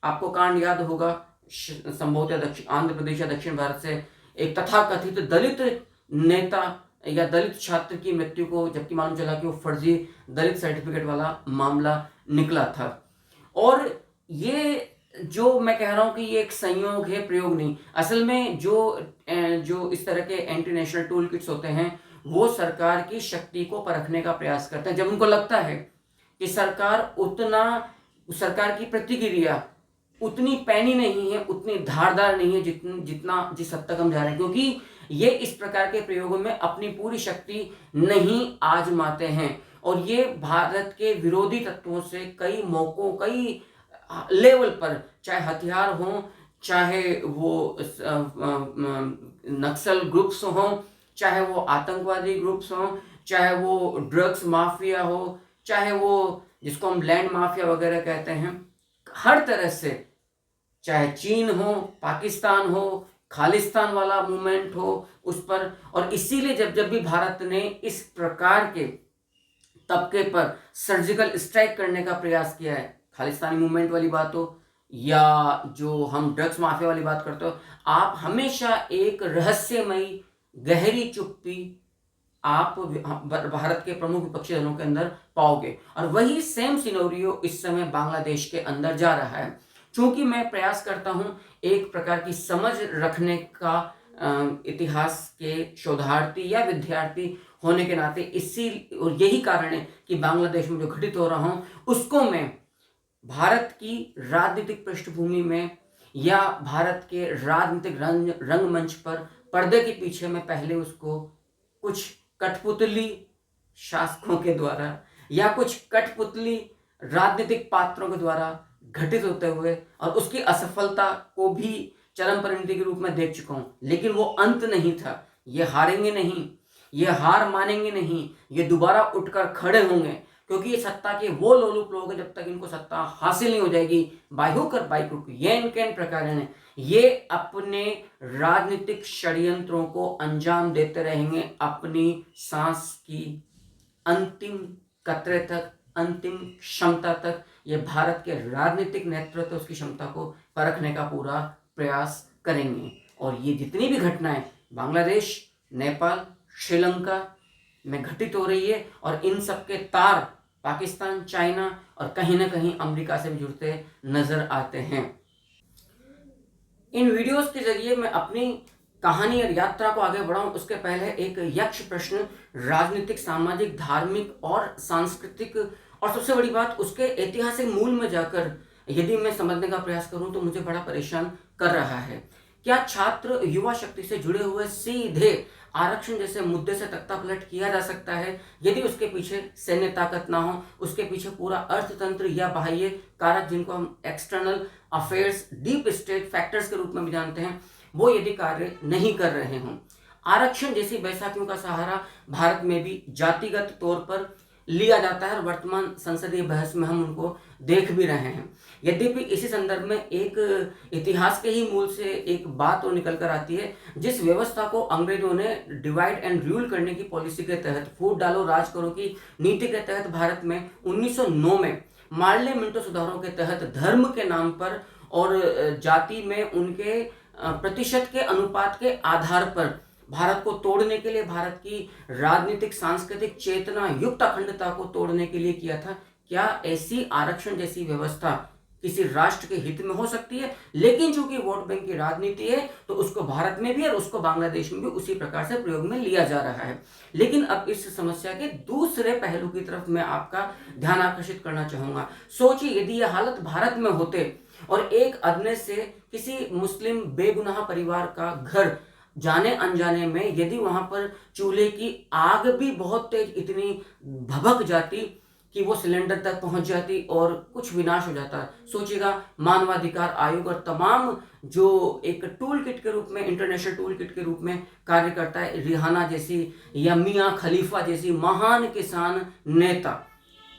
आपको कांड याद होगा, संभवतः आंध्र प्रदेश या दक्षिण भारत से एक तथाकथित दलित नेता या दलित छात्र की मृत्यु को, जबकि मालूम चला कि वो फर्जी दलित सर्टिफिकेट वाला मामला निकला था। और ये जो मैं कह रहा हूं कि ये एक संयोग है, प्रयोग नहीं। असल में जो इस तरह के एंटी नेशनल टूल किट्स होते हैं वो सरकार की शक्ति को परखने का प्रयास करते हैं। जब उनको लगता है कि सरकार की प्रतिक्रिया उतनी पैनी नहीं है, उतनी धारदार नहीं है जिस हद तक हम जा रहे हैं, क्योंकि ये इस प्रकार के प्रयोगों में अपनी पूरी शक्ति नहीं आजमाते हैं, और ये भारत के विरोधी तत्वों से कई मौकों, कई लेवल पर, चाहे हथियार हो, चाहे वो नक्सल ग्रुप्स हो, चाहे वो आतंकवादी ग्रुप्स हो, चाहे वो ड्रग्स माफिया हो, चाहे वो जिसको हम लैंड माफिया वगैरह कहते हैं, हर तरह से, चाहे चीन हो, पाकिस्तान हो, खालिस्तान वाला मूवमेंट हो, उस पर। और इसीलिए जब भी भारत ने इस प्रकार के तबके पर सर्जिकल स्ट्राइक करने का प्रयास किया है, खालिस्तानी मूवमेंट वाली बात हो या जो हम ड्रग्स माफिया वाली बात करते हो, आप हमेशा एक रहस्यमयी गहरी चुप्पी आप भारत के प्रमुख विपक्षी दलों के अंदर पाओगे। और वही सेम सिनेरियो इस समय बांग्लादेश के अंदर जा रहा है। चूंकि मैं प्रयास करता हूं एक प्रकार की समझ रखने का, इतिहास के शोधार्थी या विद्यार्थी होने के नाते, और यही कारण है कि बांग्लादेश में जो घटित हो रहा हूं उसको मैं भारत की राजनीतिक पृष्ठभूमि में या भारत के राजनीतिक रंगमंच पर पर्दे के पीछे में पहले उसको कुछ कठपुतली शासकों के द्वारा या कुछ कठपुतली राजनीतिक पात्रों के द्वारा घटित होते हुए और उसकी असफलता को भी चरम परिणति के रूप में देख चुका हूं। लेकिन वो अंत नहीं था, ये हारेंगे नहीं, ये हार मानेंगे नहीं, ये दोबारा उठकर खड़े होंगे, क्योंकि ये सत्ता के वो लोलुप लोग हैं, जब तक इनको सत्ता हासिल नहीं हो जाएगी बाय हुक और बाय क्रुक, ये इनके प्रकार हैं, ये अपने राजनीतिक षड्यंत्रों को अंजाम देते रहेंगे अपनी सांस की अंतिम कतरे तक, अंतिम क्षमता तक। ये भारत के राजनीतिक नेतृत्व उसकी क्षमता को परखने का पूरा प्रयास करेंगे। और ये जितनी भी घटनाएं बांग्लादेश, नेपाल, श्रीलंका में घटित हो रही है, और इन सब के तार पाकिस्तान, चाइना और कहीं ना कहीं अमेरिका से भी जुड़ते नजर आते हैं। इन वीडियोस के जरिए मैं अपनी कहानी और यात्रा को आगे बढ़ाऊं, उसके पहले एक यक्ष प्रश्न राजनीतिक, सामाजिक, धार्मिक और सांस्कृतिक, और सबसे बड़ी बात उसके ऐतिहासिक मूल में जाकर यदि मैं समझने का प्रयास करूं तो मुझे बड़ा परेशान कर रहा है। क्या छात्र युवा शक्ति से जुड़े हुए सीधे आरक्षण जैसे मुद्दे से तख्ता पलट किया जा सकता है यदि उसके पीछे सैन्य ताकत ना हो, उसके पीछे पूरा अर्थतंत्र या बाह्य कारक जिनको हम external affairs, deep state factors के रूप में भी जानते हैं, वो यदि कार्य नहीं कर रहे हों। आरक्षण जैसी बैसाखियों का सहारा भारत में भी जातिगत तौर पर लिया जाता है और वर्तमान संसदीय बहस में हम उनको देख भी रहे हैं। यद्यपि इसी संदर्भ में एक इतिहास के ही मूल से एक बात और निकल कर आती है, जिस व्यवस्था को अंग्रेजों ने डिवाइड एंड रूल करने की पॉलिसी के तहत, फूट डालो राज करो की नीति के तहत भारत में 1909 में मार्ले मिंटो सुधारों के तहत धर्म के नाम पर और जाति में उनके प्रतिशत के अनुपात के आधार पर भारत को तोड़ने के लिए, भारत की राजनीतिक सांस्कृतिक चेतना युक्त अखंडता को तोड़ने के लिए किया था। क्या ऐसी आरक्षण जैसी व्यवस्था किसी राष्ट्र के हित में हो सकती है? लेकिन चूंकि वोट बैंक की राजनीति है तो उसको भारत में भी और उसको बांग्लादेश में भी उसी प्रकार से प्रयोग में लिया जा रहा है। लेकिन अब इस समस्या के दूसरे पहलू की तरफ मैं आपका ध्यान आकर्षित करना चाहूंगा। सोचिए यदि यह हालत भारत में होते और एक अदने से किसी मुस्लिम बेगुनाह परिवार का घर जाने अनजाने में यदि वहां पर चूल्हे की आग भी बहुत तेज इतनी भभक जाती कि वो सिलेंडर तक पहुंच जाती और कुछ विनाश हो जाता। सोचिएगा, मानवाधिकार आयोग और तमाम जो एक टूल किट के रूप में, इंटरनेशनल टूल किट के रूप में कार्य करता है, रिहाना जैसी या मियां खलीफा जैसी महान किसान नेता,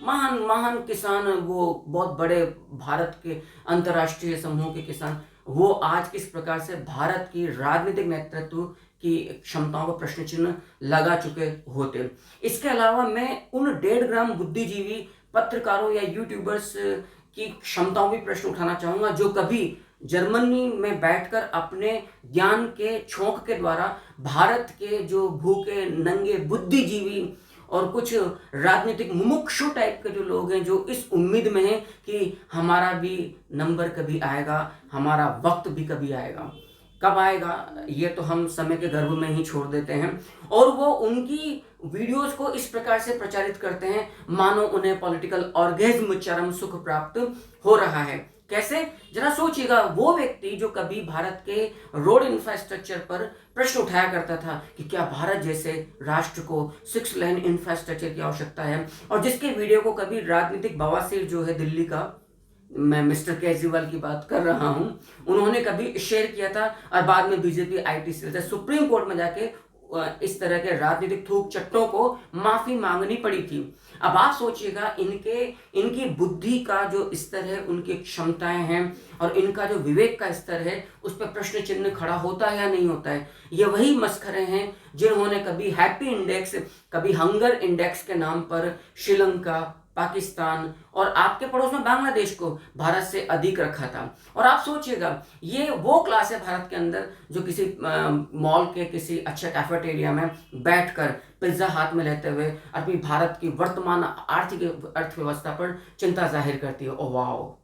महान किसान, वो बहुत बड़े भारत के अंतर्राष्ट्रीय समूह के किसान, वो आज किस प्रकार से भारत की राजनीतिक नेतृत्व की क्षमताओं पर प्रश्न चिन्ह लगा चुके होते। इसके अलावा मैं उन 1.5 ग्राम बुद्धिजीवी पत्रकारों या यूट्यूबर्स की क्षमताओं भी प्रश्न उठाना चाहूंगा जो कभी जर्मनी में बैठकर अपने ज्ञान के छोंक के द्वारा भारत के जो भूखे नंगे बुद्धिजीवी और कुछ राजनीतिक मुमुक्षु टाइप के जो लोग हैं, जो इस उम्मीद में हैं कि हमारा भी नंबर कभी आएगा, हमारा वक्त भी कभी आएगा। कब आएगा ये तो हम समय के गर्भ में ही छोड़ देते हैं, और वो उनकी वीडियोस को इस प्रकार से प्रचारित करते हैं मानो उन्हें पॉलिटिकल ऑर्गेज्म, चरम सुख प्राप्त हो रहा है। कैसे? जरा सोचिएगा, वो व्यक्ति जो कभी भारत के रोड इंफ्रास्ट्रक्चर पर प्रश्न उठाया करता था कि क्या भारत जैसे राष्ट्र को 6 लेन इंफ्रास्ट्रक्चर की आवश्यकता है, और जिसके वीडियो को कभी राजनीतिक बवासीर जो है दिल्ली का, मैं मिस्टर केजरीवाल की बात कर रहा हूं, उन्होंने कभी शेयर किया था और बाद में बीजेपी IT सेल से सुप्रीम कोर्ट में जाके इस तरह के राजनीतिक थूक चट्टों को माफी मांगनी पड़ी थी। अब आप सोचिएगा, इनकी बुद्धि का जो स्तर है, उनकी क्षमताएं हैं और इनका जो विवेक का स्तर है, उस पर प्रश्न चिन्ह खड़ा होता है या नहीं होता है। ये वही मस्खरे हैं जिन्होंने कभी हैप्पी इंडेक्स, कभी हंगर इंडेक्स के नाम पर श्रीलंका, पाकिस्तान और आपके पड़ोस में बांग्लादेश को भारत से अधिक रखा था। और आप सोचिएगा, ये वो क्लास है भारत के अंदर जो किसी मॉल के किसी अच्छे कैफेटेरिया में बैठकर पिज्जा हाथ में लेते हुए अपनी भारत की वर्तमान आर्थिक अर्थव्यवस्था पर चिंता जाहिर करती है। Oh wow,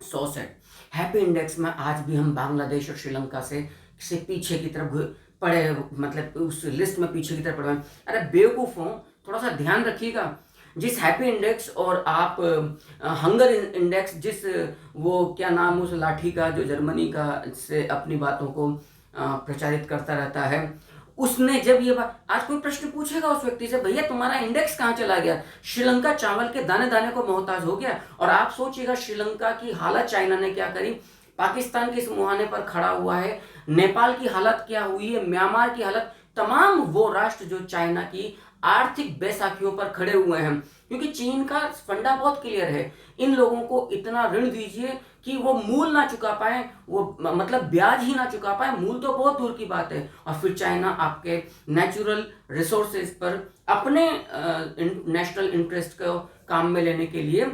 so sad. Happy index में आज भी हम बांग्लादेश और श्रीलंका से पीछे की तरफ पड़े, मतलब उस लिस्ट में पीछे की तरफ पड़े। अरे बेवकूफ़ों, थोड़ा सा ध्यान रखिएगा। जिस हैप्पी इंडेक्स और आप हंगर इंडेक्स, जिस वो क्या नाम उस लाठी का जो जर्मनी का से अपनी बातों को प्रचारित करता रहता है, उसने जब ये बात, आज कोई प्रश्न पूछेगा उस व्यक्ति से, भैया तुम्हारा इंडेक्स कहाँ चला गया? श्रीलंका चावल के दाने दाने को मोहताज हो गया। और आप सोचिएगा, श्रीलंका की हालत चाइना ने क्या करी, पाकिस्तान के इस मुहाने पर खड़ा हुआ है, नेपाल की हालत क्या हुई है, म्यांमार की हालत, तमाम वो राष्ट्र जो चाइना की आर्थिक बैसाखियों पर खड़े हुए हैं, क्योंकि चीन का फंडा बहुत क्लियर है, इन लोगों को इतना ऋण दीजिए कि वो मूल ना चुका पाए, वो मतलब ब्याज ही ना चुका पाए, मूल तो बहुत दूर की बात है, और फिर चाइना आपके नेचुरल रिसोर्सेज पर अपने नेशनल इंटरेस्ट को काम में लेने के लिए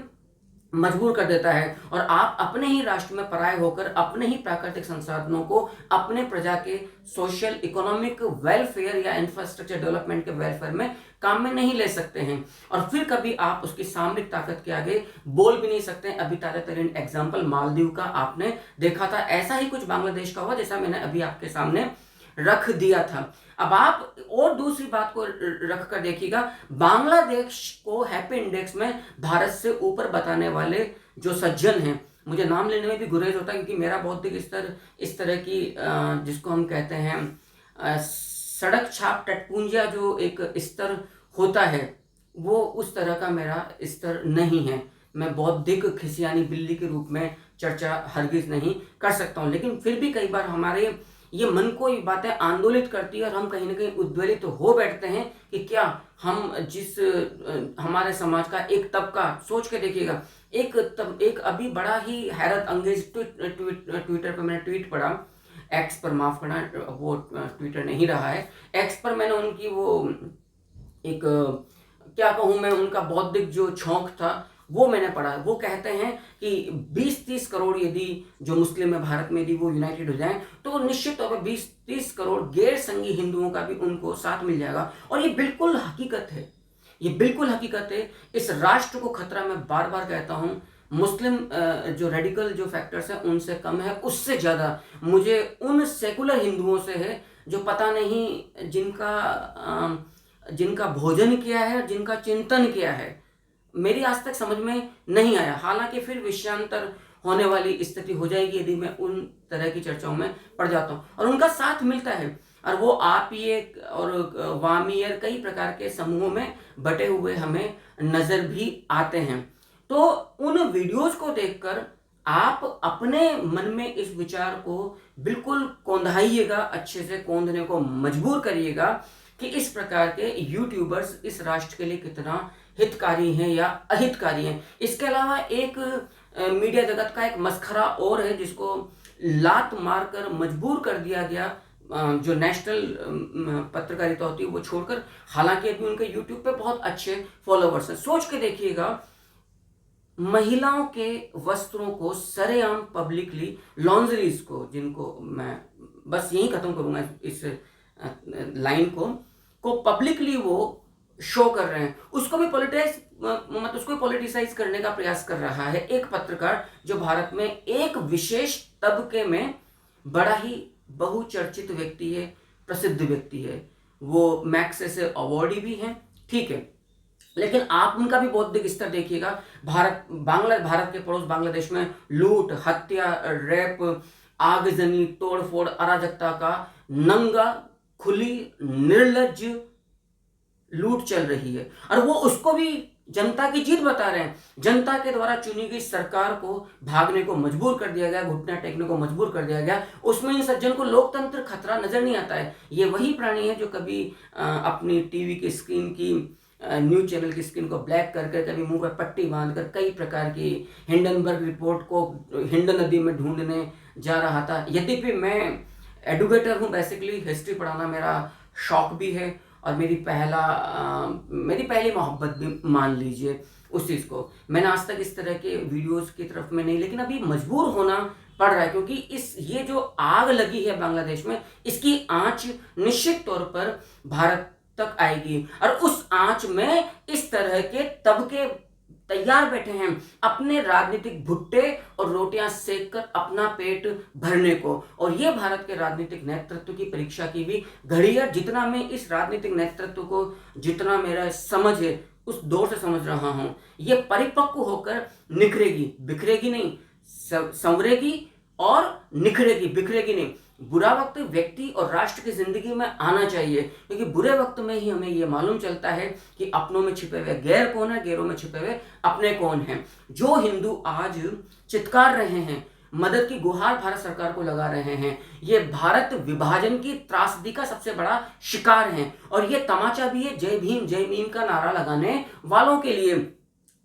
मजबूर कर देता है, और आप अपने ही राष्ट्र में पराये होकर अपने ही प्राकृतिक संसाधनों को अपने प्रजा के सोशल इकोनॉमिक वेलफेयर या इंफ्रास्ट्रक्चर डेवलपमेंट के वेलफेयर में काम में नहीं ले सकते हैं, और फिर कभी आप उसकी सामरिक ताकत के आगे बोल भी नहीं सकते। अभी ताजा तरीन एग्जाम्पल मालदीव का आपने देखा था, ऐसा ही कुछ बांग्लादेश का हुआ जैसा मैंने अभी आपके सामने रख दिया था। अब आप और दूसरी बात को रख कर देखिएगा, बांग्लादेश को हैप्पी इंडेक्स में भारत से ऊपर बताने वाले जो सज्जन हैं, मुझे नाम लेने में भी गुरेज होता है क्योंकि मेरा बौद्धिक स्तर इस तरह की जिसको हम कहते हैं सड़क छाप टटपुंजिया जो एक स्तर होता है, वो उस तरह का मेरा स्तर नहीं है। मैं बौद्धिक खिसियानी बिल्ली के रूप में चर्चा हरगिज नहीं कर सकता हूँ, लेकिन फिर भी कई बार हमारे ये मन को ये बातें आंदोलित करती है और हम कहीं ना कहीं उद्वेलित तो हो बैठते हैं कि क्या हम जिस हमारे समाज का एक तबका, सोच के देखिएगा, एक अभी बड़ा ही हैरत अंगेज ट्विटर पर मैंने ट्वीट पढ़ा, एक्स पर माफ करना, वो ट्विटर नहीं रहा है, एक्स पर मैंने उनकी वो एक क्या कहूँ मैं, उनका बौद्धिक जो छौंक था वो मैंने पढ़ा। वो कहते हैं कि 20-30 करोड़ यदि जो मुस्लिम है भारत में यदि वो यूनाइटेड हो जाएं तो निश्चित तौर पर 20-30 करोड़ गैर संघी हिंदुओं का भी उनको साथ मिल जाएगा, और ये बिल्कुल हकीकत है, ये बिल्कुल हकीकत है। इस राष्ट्र को खतरा मैं बार बार कहता हूँ, मुस्लिम जो रेडिकल जो फैक्टर्स हैं उनसे कम है, उससे ज़्यादा मुझे उन सेकुलर हिंदुओं से है जो पता नहीं जिनका भोजन किया है, जिनका चिंतन किया है, मेरी आज तक समझ में नहीं आया। हालांकि फिर विषयांतर होने वाली स्थिति हो जाएगी यदि मैं उन तरह की चर्चाओं में पड़ जाता हूँ, और उनका साथ मिलता है, और वो आपीय और वामीय कई प्रकार के समूहों में बटे हुए हमें नजर भी आते हैं। तो उन वीडियोस को देखकर आप अपने मन में इस विचार को बिल्कुल कौंधाइएगा, अच्छे से कौंधने को मजबूर करिएगा कि इस प्रकार के यूट्यूबर्स इस राष्ट्र के लिए कितना हितकारी हैं या अहितकारी हैं। इसके अलावा एक मीडिया जगत का एक मस्खरा और है जिसको लात मारकर मजबूर कर दिया गया, जो नेशनल पत्रकारिता होती है वो छोड़कर, हालांकि अभी उनके यूट्यूब पे बहुत अच्छे फॉलोवर्स हैं। सोच के देखिएगा, महिलाओं के वस्त्रों को सरेआम पब्लिकली, लॉन्जरीज को, जिनको मैं बस यही खत्म करूंगा इस लाइन को पब्लिकली वो शो कर रहे हैं, उसको भी पॉलिटिसाइज करने का प्रयास कर रहा है एक पत्रकार जो भारत में एक विशेष तबके में बड़ा ही बहुचर्चित व्यक्ति है, प्रसिद्ध व्यक्ति है, वो मैग्सेसे अवार्डी भी हैं, ठीक है, लेकिन आप उनका भी बौद्धिक स्तर देखिएगा। भारत के पड़ोस बांग्लादेश में लूट, हत्या, रेप, आगजनी, तोड़फोड़, अराजकता का नंगा खुली निर्लज्ज लूट चल रही है, और वो उसको भी जनता की जीत बता रहे हैं। जनता के द्वारा चुनी गई सरकार को भागने को मजबूर कर दिया गया, घुटना टेकने को मजबूर कर दिया गया, उसमें इन सज्जन को लोकतंत्र खतरा नजर नहीं आता है। ये वही प्राणी है जो कभी अपनी टीवी की स्क्रीन की न्यूज चैनल की स्क्रीन को ब्लैक करके, कभी मुंह पर पट्टी बांधकर कई प्रकार की हिंडनबर्ग रिपोर्ट को हिंडन नदी में ढूंढने जा रहा था। यद्यपि मैं एडुकेटर हूँ, बेसिकली हिस्ट्री पढ़ाना मेरा शौक भी है और मेरी पहली मोहब्बत भी मान लीजिए उस चीज़ को। मैंने आज तक इस तरह के वीडियोस की तरफ में नहीं, लेकिन अभी मजबूर होना पड़ रहा है क्योंकि ये जो आग लगी है बांग्लादेश में, इसकी आंच निश्चित तौर पर भारत तक आएगी, और उस आंच में इस तरह के तबके तैयार बैठे हैं अपने राजनीतिक भुट्टे और रोटियां सेक कर अपना पेट भरने को। और ये भारत के राजनीतिक नेतृत्व की परीक्षा की भी घड़ी है। जितना मैं इस राजनीतिक नेतृत्व को, जितना मेरा समझ है, उस दौर से समझ रहा हूं, ये परिपक्व होकर निखरेगी, बिखरेगी नहीं, संवरेगी और निखरेगी, बिखरेगी नहीं। बुरा वक्त व्यक्ति और राष्ट्र की जिंदगी में आना चाहिए, क्योंकि बुरे वक्त में ही हमें यह मालूम चलता है कि अपनों में छिपे हुए गैर कौन है, गैरों में छिपे हुए अपने कौन हैं। जो हिंदू आज चित्कार रहे हैं मदद की गुहार भारत सरकार को लगा रहे हैं। ये भारत विभाजन की त्रासदी का सबसे बड़ा शिकार हैं और ये तमाचा भी है जय भीम का नारा लगाने वालों के लिए।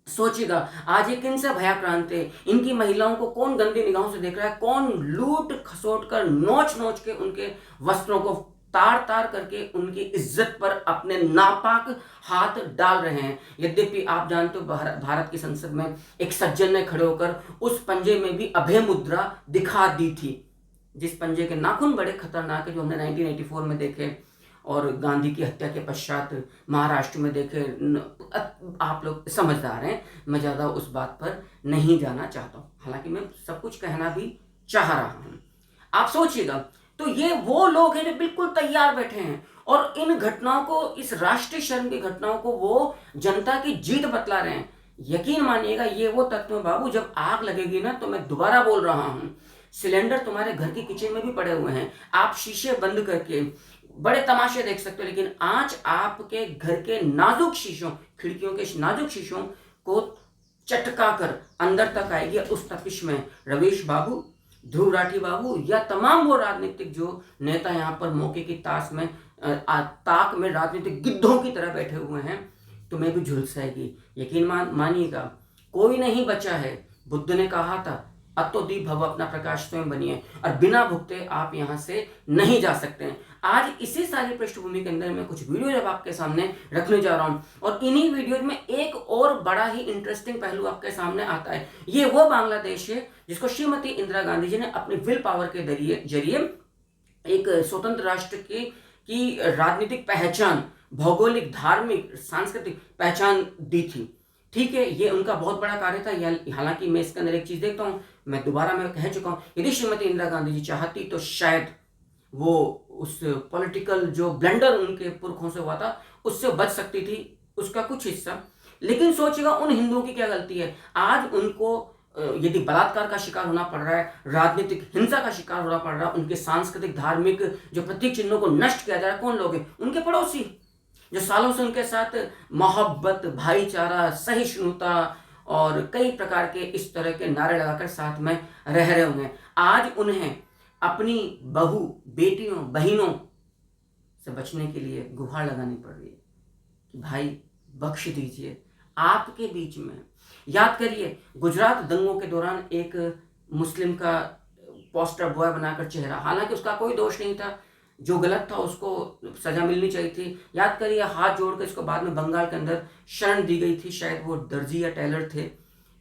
सोचिएगा आज ये किन से भयाक्रांत है, इनकी महिलाओं को कौन गंदी निगाहों से देख रहा है, कौन लूट खसोट कर नोच नोच के उनके वस्त्रों को तार तार करके उनकी इज्जत पर अपने नापाक हाथ डाल रहे हैं। यद्यपि आप जानते हो भारत की संसद में एक सज्जन ने खड़े होकर उस पंजे में भी अभय मुद्रा दिखा दी थी, जिस पंजे के नाखून बड़े खतरनाक है जो हमने 1984 में देखे और गांधी की हत्या के पश्चात महाराष्ट्र में देखे। आप लोग समझदार हैं, मैं ज़्यादा उस बात पर नहीं जाना चाहता हूँ, हालांकि मैं सब कुछ कहना भी चाह रहा हूँ। आप सोचिएगा तो ये वो लोग हैं जो बिल्कुल तैयार बैठे हैं और इन घटनाओं को, इस राष्ट्रीय शर्म की घटनाओं को वो जनता की जीत बतला रहे हैं। यकीन मानिएगा ये वो तत्व है बाबू, जब आग लगेगी ना, तो मैं दोबारा बोल रहा हूं, सिलेंडर तुम्हारे घर के किचन में भी पड़े हुए हैं, आप शीशे बंद करके बड़े तमाशे देख सकते हो, लेकिन आंच आपके घर के नाजुक शीशों, खिड़कियों के नाजुक शीशों को चटका कर अंदर तक आएगी। उस तपिश में रवीश बाबू, ध्रुव राठी बाबू या तमाम वो राजनीतिक जो नेता यहाँ पर मौके की ताक में राजनीतिक गिद्धों की तरह बैठे हुए हैं, तुम्हें भी झुलसाएगी। यकीन मानिएगा कोई नहीं बचा है। बुद्ध ने कहा था अतो दीप भव, अपना प्रकाश स्वयं बनिए, और बिना भुगते आप यहाँ से नहीं जा सकते हैं। आज इसी सारी पृष्ठभूमि के अंदर मैं कुछ वीडियो जब आपके सामने रखने जा रहा हूँ और इन्हीं वीडियो में एक और बड़ा ही इंटरेस्टिंग पहलू आपके सामने आता है। ये वो बांग्लादेश है जिसको श्रीमती इंदिरा गांधी जी ने अपने विल पावर के जरिए एक स्वतंत्र राष्ट्र की राजनीतिक पहचान, भौगोलिक, धार्मिक, सांस्कृतिक पहचान दी थी। ठीक है, ये उनका बहुत बड़ा कार्य था। हालांकि मैं इसके अंदर एक चीज देखता हूँ, मैं कह चुका हूँ, यदि श्रीमती इंदिरा गांधी जी चाहती तो शायद वो उस पॉलिटिकल जो ब्लंडर उनके पुरखों से हुआ था उससे बच सकती थी, उसका कुछ हिस्सा। लेकिन सोचिएगा उन हिंदुओं की क्या गलती है, आज उनको यदि बलात्कार का शिकार होना पड़ रहा है, राजनीतिक हिंसा का शिकार होना पड़ रहा है, उनके सांस्कृतिक धार्मिक जो प्रतीक चिन्हों को नष्ट किया जा रहा है, कौन लोग हैं? उनके पड़ोसी, जो सालों से उनके साथ मोहब्बत, भाईचारा, सहिष्णुता और कई प्रकार के इस तरह के नारे लगाकर साथ में रह रहे होंगे। आज उन्हें अपनी बहू, बेटियों, बहनों से बचने के लिए गुहार लगानी पड़ रही है कि भाई बख्श दीजिए। आपके बीच में याद करिए, गुजरात दंगों के दौरान एक मुस्लिम का पोस्टर बॉय बनाकर चेहरा, हालांकि उसका कोई दोष नहीं था, जो गलत था उसको सजा मिलनी चाहिए थी। याद करिए, हाथ जोड़कर इसको बाद में बंगाल के अंदर शरण दी गई थी, शायद वो दर्जी या टेलर थे,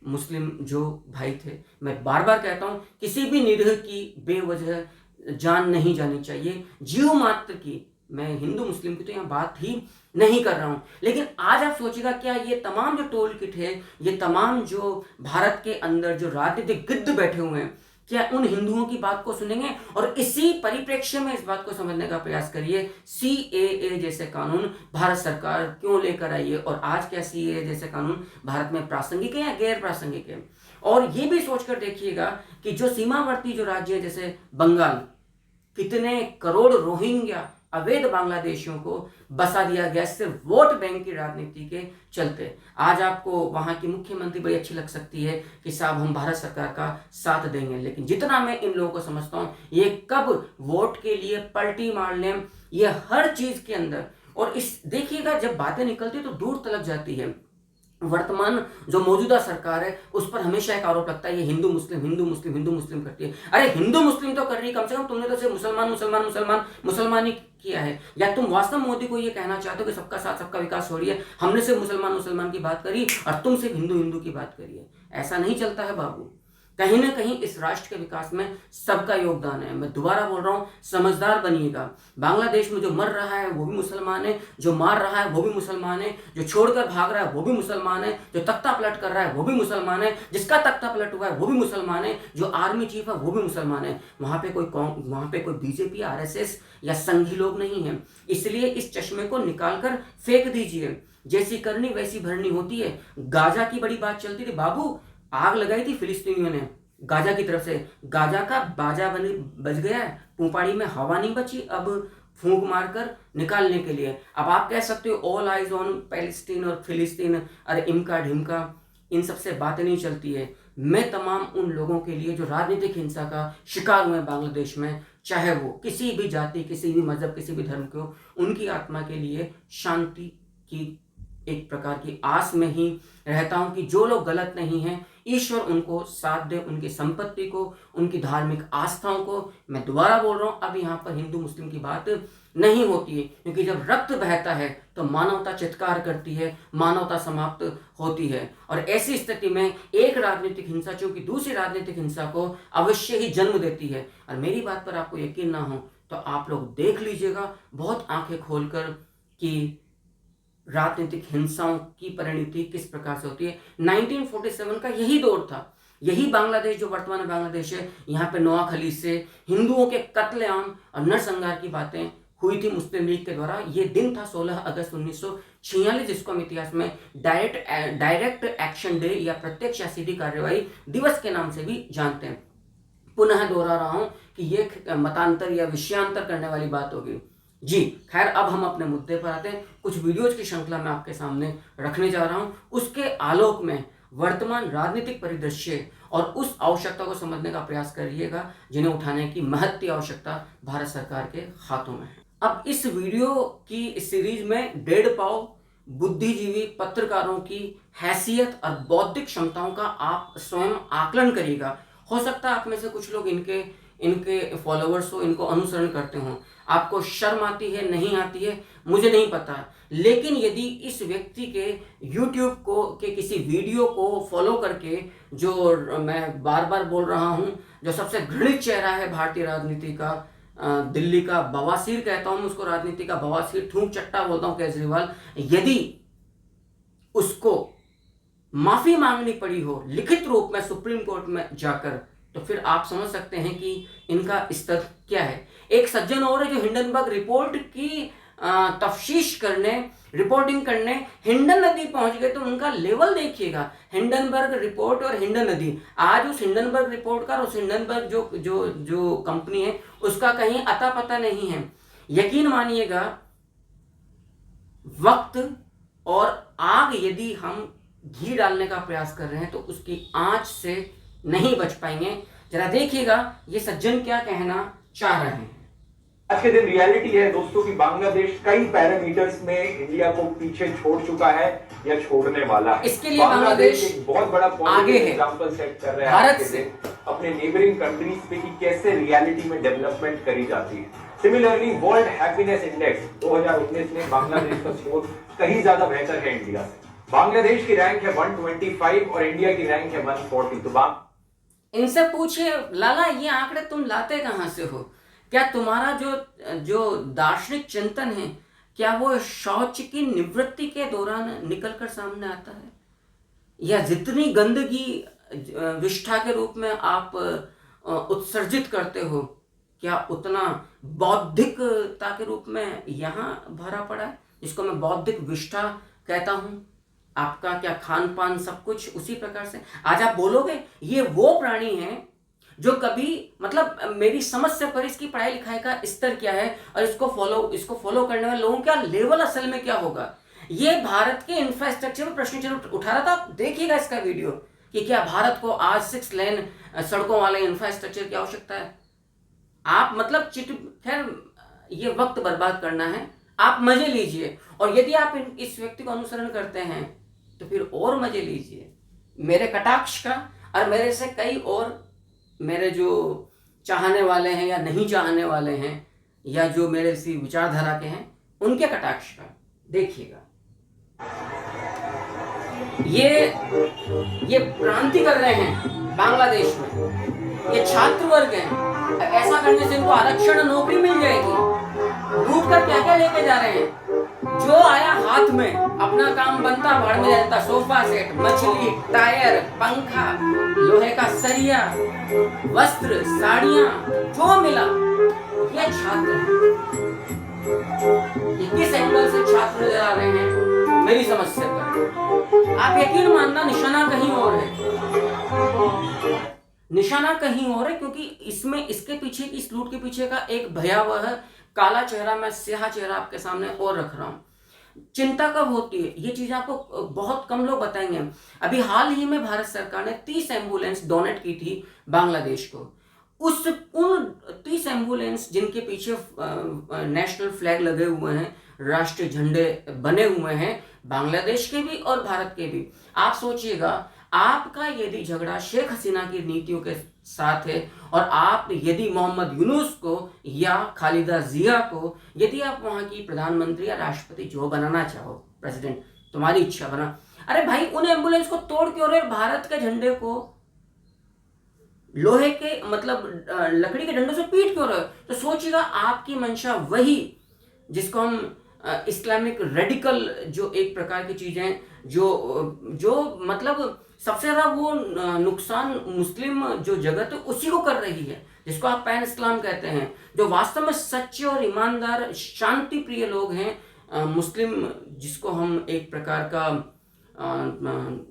मुस्लिम जो भाई थे। मैं बार बार कहता हूं, किसी भी निरीह की बेवजह जान नहीं जानी चाहिए, जीव मात्र की। मैं हिंदू मुस्लिम की तो यहाँ बात ही नहीं कर रहा हूं, लेकिन आज आप सोचिएगा क्या ये तमाम जो टोल किट है, ये तमाम जो भारत के अंदर जो राजनीतिक गिद्ध बैठे हुए हैं, क्या उन हिंदुओं की बात को सुनेंगे? और इसी परिप्रेक्ष्य में इस बात को समझने का प्रयास करिए, CAA जैसे कानून भारत सरकार क्यों लेकर आई है और आज क्या CAA जैसे कानून भारत में प्रासंगिक है या गैर प्रासंगिक है। और ये भी सोचकर देखिएगा कि जो सीमावर्ती जो राज्य है जैसे बंगाल, कितने करोड़ रोहिंग्या अवैध बांग्लादेशियों को बसा दिया गया सिर्फ वोट बैंक की राजनीति के चलते। आज आपको वहां की मुख्यमंत्री बड़ी अच्छी लग सकती है कि साहब हम भारत सरकार का साथ देंगे, लेकिन जितना मैं इन लोगों को समझता हूं, ये कब वोट के लिए पलटी मार लें, ये हर चीज के अंदर। और इस देखिएगा जब बातें निकलती तो दूर तलक जाती है। वर्तमान जो मौजूदा सरकार है उस पर हमेशा एक आरोप लगता है ये हिंदू मुस्लिम करती है। अरे हिंदू मुस्लिम तो कर रही, कम से कम तुमने तो सिर्फ मुसलमान ही किया है। या तुम वास्तव मोदी को ये कहना चाहते हो कि सबका साथ सबका विकास हो रही है, हमने सिर्फ मुसलमान की बात करी और तुम सिर्फ हिंदू की बात करी है? ऐसा नहीं चलता है बाबू। कहीं ना कहीं इस राष्ट्र के विकास में सबका योगदान है। मैं दोबारा बोल रहा हूं, समझदार बनिएगा। बांग्लादेश में जो मर रहा है वो भी मुसलमान है, जो मार रहा है वो भी मुसलमान है, जो छोड़कर भाग रहा है वो भी मुसलमान है, जो तख्ता पलट कर रहा है वो भी मुसलमान है, जिसका तख्ता पलट हुआ है वो भी मुसलमान है, जो आर्मी चीफ है वो भी मुसलमान है। वहां पे कोई बीजेपी, RSS या संघी लोग नहीं है। इसलिए इस चश्मे को निकाल कर फेंक दीजिए। जैसी करनी वैसी भरनी होती है। गाजा की बड़ी बात चलती थी बाबू, आग लगाई थी फिलिस्तीनियों ने गाजा की तरफ से, गाजा का बाजा बज गया है, पुपाड़ी में हवा नहीं बची अब फूंक मारकर निकालने के लिए। अब आप कह सकते हो ऑल आइज ऑन पैलेस्टीन और फिलिस्तीन, अरे इमका ढिमका इन सबसे बातें नहीं चलती है। मैं तमाम उन लोगों के लिए जो राजनीतिक हिंसा का शिकार हुए बांग्लादेश में, चाहे वो किसी भी जाति, किसी भी मजहब, किसी भी धर्म के हो, उनकी आत्मा के लिए शांति की एक प्रकार की आस में ही रहता हूं कि जो लोग गलत नहीं हैं, ईश्वर उनको साथ दे, उनकी संपत्ति को, उनकी धार्मिक आस्थाओं को। मैं दोबारा बोल रहा हूं, अब यहाँ पर हिंदू मुस्लिम की बात नहीं होती है, क्योंकि जब रक्त बहता है तो मानवता चित्कार करती है, मानवता समाप्त होती है। और ऐसी स्थिति में एक राजनीतिक हिंसा चूंकि दूसरी राजनीतिक हिंसा को अवश्य ही जन्म देती है। और मेरी बात पर आपको यकीन ना हो तो आप लोग देख लीजिएगा बहुत आंखें खोलकर कि राजनीतिक हिंसाओं की परिणति किस प्रकार से होती है। 1947 का यही दौर था, यही बांग्लादेश जो वर्तमान बांग्लादेश है, यहाँ पे नोआखली से हिंदुओं के कत्लेआम और नरसंहार की बातें हुई थी मुस्लिम लीग के द्वारा। ये दिन था 16 अगस्त 1946, जिसको हम इतिहास में डायरेक्ट एक्शन डे या प्रत्यक्ष या सीधी कार्रवाई दिवस के नाम से भी जानते हैं। पुनः दोहरा रहा हूं कि ये मतांतर या विषयांतर करने वाली बात होगी जी। खैर, अब हम अपने मुद्दे पर आते हैं। कुछ वीडियोज की श्रृंखला मैं आपके सामने रखने जा रहा हूं, उसके आलोक में वर्तमान राजनीतिक परिदृश्य और उस आवश्यकता को समझने का प्रयास करिएगा जिन्हें उठाने की महत्ती आवश्यकता भारत सरकार के हाथों में है। अब इस वीडियो की सीरीज में 1.5 पाव बुद्धिजीवी पत्रकारों की हैसियत और बौद्धिक क्षमताओं का आप स्वयं आकलन करिएगा। हो सकता है आप में से कुछ लोग इनके फॉलोअर्स हो, इनको अनुसरण करते हों। आपको शर्म आती है, नहीं आती है, मुझे नहीं पता, लेकिन यदि इस व्यक्ति के YouTube के किसी वीडियो को फॉलो करके, जो मैं बार बार बोल रहा हूं, जो सबसे घृणित चेहरा है भारतीय राजनीति का, दिल्ली का बवासीर कहता हूं उसको, राजनीति का बवासीर, थूक चट्टा बोलता हूं केजरीवाल, यदि उसको माफी मांगनी पड़ी हो लिखित रूप में सुप्रीम कोर्ट में जाकर, तो फिर आप समझ सकते हैं कि इनका स्तर क्या है। एक सज्जन और है जो हिंडनबर्ग रिपोर्ट की तफ्तीश करने, रिपोर्टिंग करने हिंडन नदी पहुंच गए, तो उनका लेवल देखिएगा। हिंडनबर्ग रिपोर्ट और हिंडन नदी, आज उस हिंडनबर्ग रिपोर्ट का और उस हिंडनबर्ग जो कंपनी है उसका कहीं अता पता नहीं है। यकीन मानिएगा, वक्त और आग यदि हम घी डालने का प्रयास कर रहे हैं तो उसकी आंच से नहीं बच पाएंगे। जरा देखिएगा ये सज्जन क्या कहना चाह रहे हैं। आज के दिन रियलिटी है दोस्तों कि बांग्लादेश कई पैरामीटर्स में इंडिया को पीछे छोड़ चुका है या छोड़ने वाला है। इसके लिए बांग्लादेश एक बहुत बड़ा आगे है, एग्जांपल सेट कर रहा है भारत से अपने नेबरिंग कंट्रीज पे कि कैसे रियलिटी में डेवलपमेंट करी जाती है। सिमिलरली वर्ल्ड हैप्पीनेस इंडेक्स 2019 में बांग्लादेश का स्कोर कहीं ज्यादा बेहतर है इंडिया से। बांग्लादेश की रैंक है 125 और इंडिया की रैंक है 140। तो इनसे पूछिए, लाला ये आंकड़े तुम लाते कहां से हो? क्या तुम्हारा जो दार्शनिक चिंतन है, क्या वो शौच की निवृत्ति के दौरान निकलकर सामने आता है, या जितनी गंदगी विष्ठा के रूप में आप उत्सर्जित करते हो, क्या उतना बौद्धिकता के रूप में यहाँ भरा पड़ा है, जिसको मैं बौद्धिक विष्ठा कहता हूँ? आपका क्या खान पान सब कुछ उसी प्रकार से? आज आप बोलोगे ये वो प्राणी है जो कभी, मतलब मेरी समझ से पर इसकी पढ़ाई लिखाई का स्तर क्या है और इसको फॉलो करने वाले लोगों का लेवल असल में क्या होगा। ये भारत के इंफ्रास्ट्रक्चर पर प्रश्न चिन्ह उठा रहा था। देखिएगा इसका वीडियो कि क्या भारत को आज 6 लेन सड़कों वाले इंफ्रास्ट्रक्चर की आवश्यकता है। आप मतलब खैर ये वक्त बर्बाद करना है, आप मजे लीजिए, और यदि आप इस व्यक्ति को अनुसरण करते हैं तो फिर और मजे लीजिए मेरे कटाक्ष का, और मेरे से कई और मेरे जो चाहने वाले हैं या नहीं चाहने वाले हैं, या जो मेरे सी विचारधारा के हैं, उनके कटाक्ष का। देखिएगा ये क्रांति कर रहे हैं बांग्लादेश में, ये छात्र वर्ग हैं। ऐसा करने से इनको आरक्षण नौकरी मिल जाएगी। लूट कर क्या क्या लेके जा रहे हैं, जो आया हाथ में अपना काम बनता भाड़ में रहता, सोफा सेट, मछली, टायर, पंखा, लोहे का सरिया, वस्त्र, साड़ियां, जो मिला, ये छात्र ये किस एंगल से छात्र नजर आ रहे हैं मेरी समझ से पर आप यकीन मानना निशाना कहीं और है, निशाना कहीं और है, क्योंकि इसमें इसके पीछे, इस लूट के पीछे का एक भयावह काला चेहरा, मैं स्याह चेहरा आपके सामने और रख रहा हूं। चिंता कब होती है, ये चीज़ आपको बहुत कम लोग बताएंगे। अभी हाल ही में भारत सरकार ने 30 एम्बुलेंस डोनेट की थी बांग्लादेश को। उन 30 एम्बुलेंस जिनके पीछे नेशनल फ्लैग लगे हुए हैं, राष्ट्रीय झंडे बने हुए हैं, बांग्लादेश के भी और भारत के भी। आप सोचिएगा, आपका यदि झगड़ा शेख हसीना की नीतियों के साथ है और आप यदि मोहम्मद यूनुस को या खालिदा जिया को यदि आप वहां की प्रधानमंत्री या राष्ट्रपति जो बनाना चाहो, प्रेसिडेंट, तुम्हारी इच्छा बना, अरे भाई उन एम्बुलेंस को तोड़ क्यों रहे, भारत के झंडे को लोहे के मतलब लकड़ी के डंडों से पीट क्यों रहे? तो सोचिएगा, आपकी मंशा वही जिसको हम इस्लामिक रेडिकल जो एक प्रकार की चीजें जो मतलब सबसे ज्यादा वो नुकसान मुस्लिम जो जगत है उसी को कर रही है, जिसको आप पैन इस्लाम कहते हैं, जो वास्तव में सच्चे और ईमानदार शांति प्रिय लोग हैं, मुस्लिम जिसको हम एक प्रकार का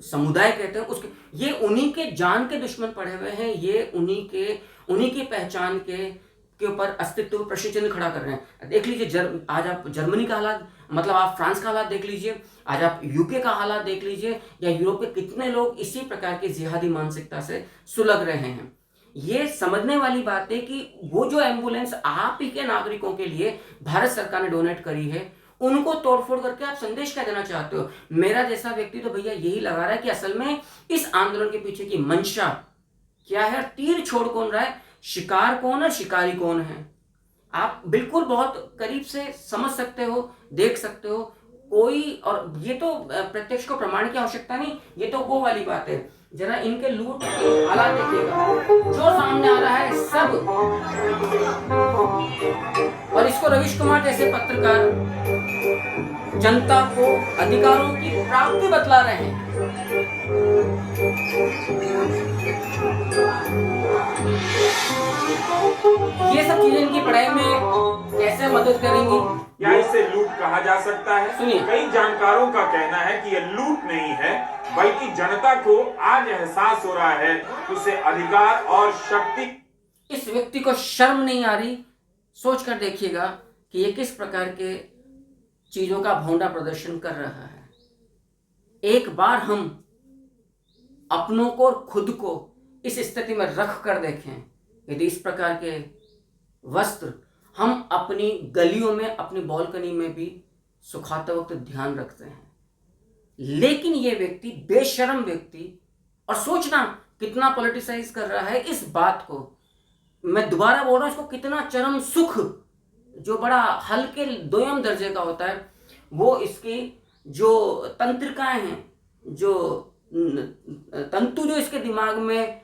समुदाय कहते हैं, उसके ये उन्हीं के जान के दुश्मन पड़े हुए हैं, ये उन्हीं की पहचान के ऊपर अस्तित्व प्रश्न चिन्ह खड़ा कर रहे हैं। देख लीजिए, आज आप जर्मनी का हालात, मतलब आप फ्रांस का हालात देख लीजिए, आज आप यूके का हालात देख लीजिए, या यूरोप के कितने लोग इसी प्रकार की जिहादी मानसिकता से सुलग रहे हैं। ये समझने वाली बात है कि वो जो एम्बुलेंस आप ही के नागरिकों के लिए भारत सरकार ने डोनेट करी है, उनको तोड़फोड़ करके आप संदेश क्या देना चाहते हो? मेरा जैसा व्यक्ति तो भैया यही लगा रहा है कि असल में इस आंदोलन के पीछे की मंशा क्या है, तीर छोड़ कौन रहा है, शिकार कौन है, शिकारी कौन है। आप बिल्कुल बहुत करीब से समझ सकते हो, देख सकते हो कोई, और ये तो प्रत्यक्ष को प्रमाण की आवश्यकता नहीं, ये तो वो वाली बात है। जरा इनके लूट के हालात देखिएगा, जो सामने आ रहा है सब, और इसको रवीश कुमार जैसे पत्रकार जनता को अधिकारों की प्राप्ति बतला रहे हैं। ये सब चीजें इनकी पढ़ाई में कैसे मदद करेंगी? क्या इसे लूट कहा जा सकता है? सुनिए, कई जानकारों का कहना है कि यह लूट नहीं है, बल्कि जनता को आज एहसास हो रहा है कि उसे अधिकार और शक्ति। इस व्यक्ति को शर्म नहीं आ रही? सोच कर देखिएगा कि ये किस प्रकार के चीजों का भोंडा प्रदर्शन कर रहा है। एक बार हम अपनों को और खुद को इस स्थिति में रख कर देखें, यदि इस प्रकार के वस्त्र हम अपनी गलियों में, अपनी बालकनी में भी सुखाते वक्त ध्यान रखते हैं, लेकिन ये व्यक्ति, बेशर्म व्यक्ति, और सोचना कितना पॉलिटिसाइज कर रहा है इस बात को। मैं दोबारा बोल रहा हूं, इसको कितना चरम सुख, जो बड़ा हल्के दोयम दर्जे का होता है, वो इसकी जो तंत्रिकाएं हैं, जो तंतु जो इसके दिमाग में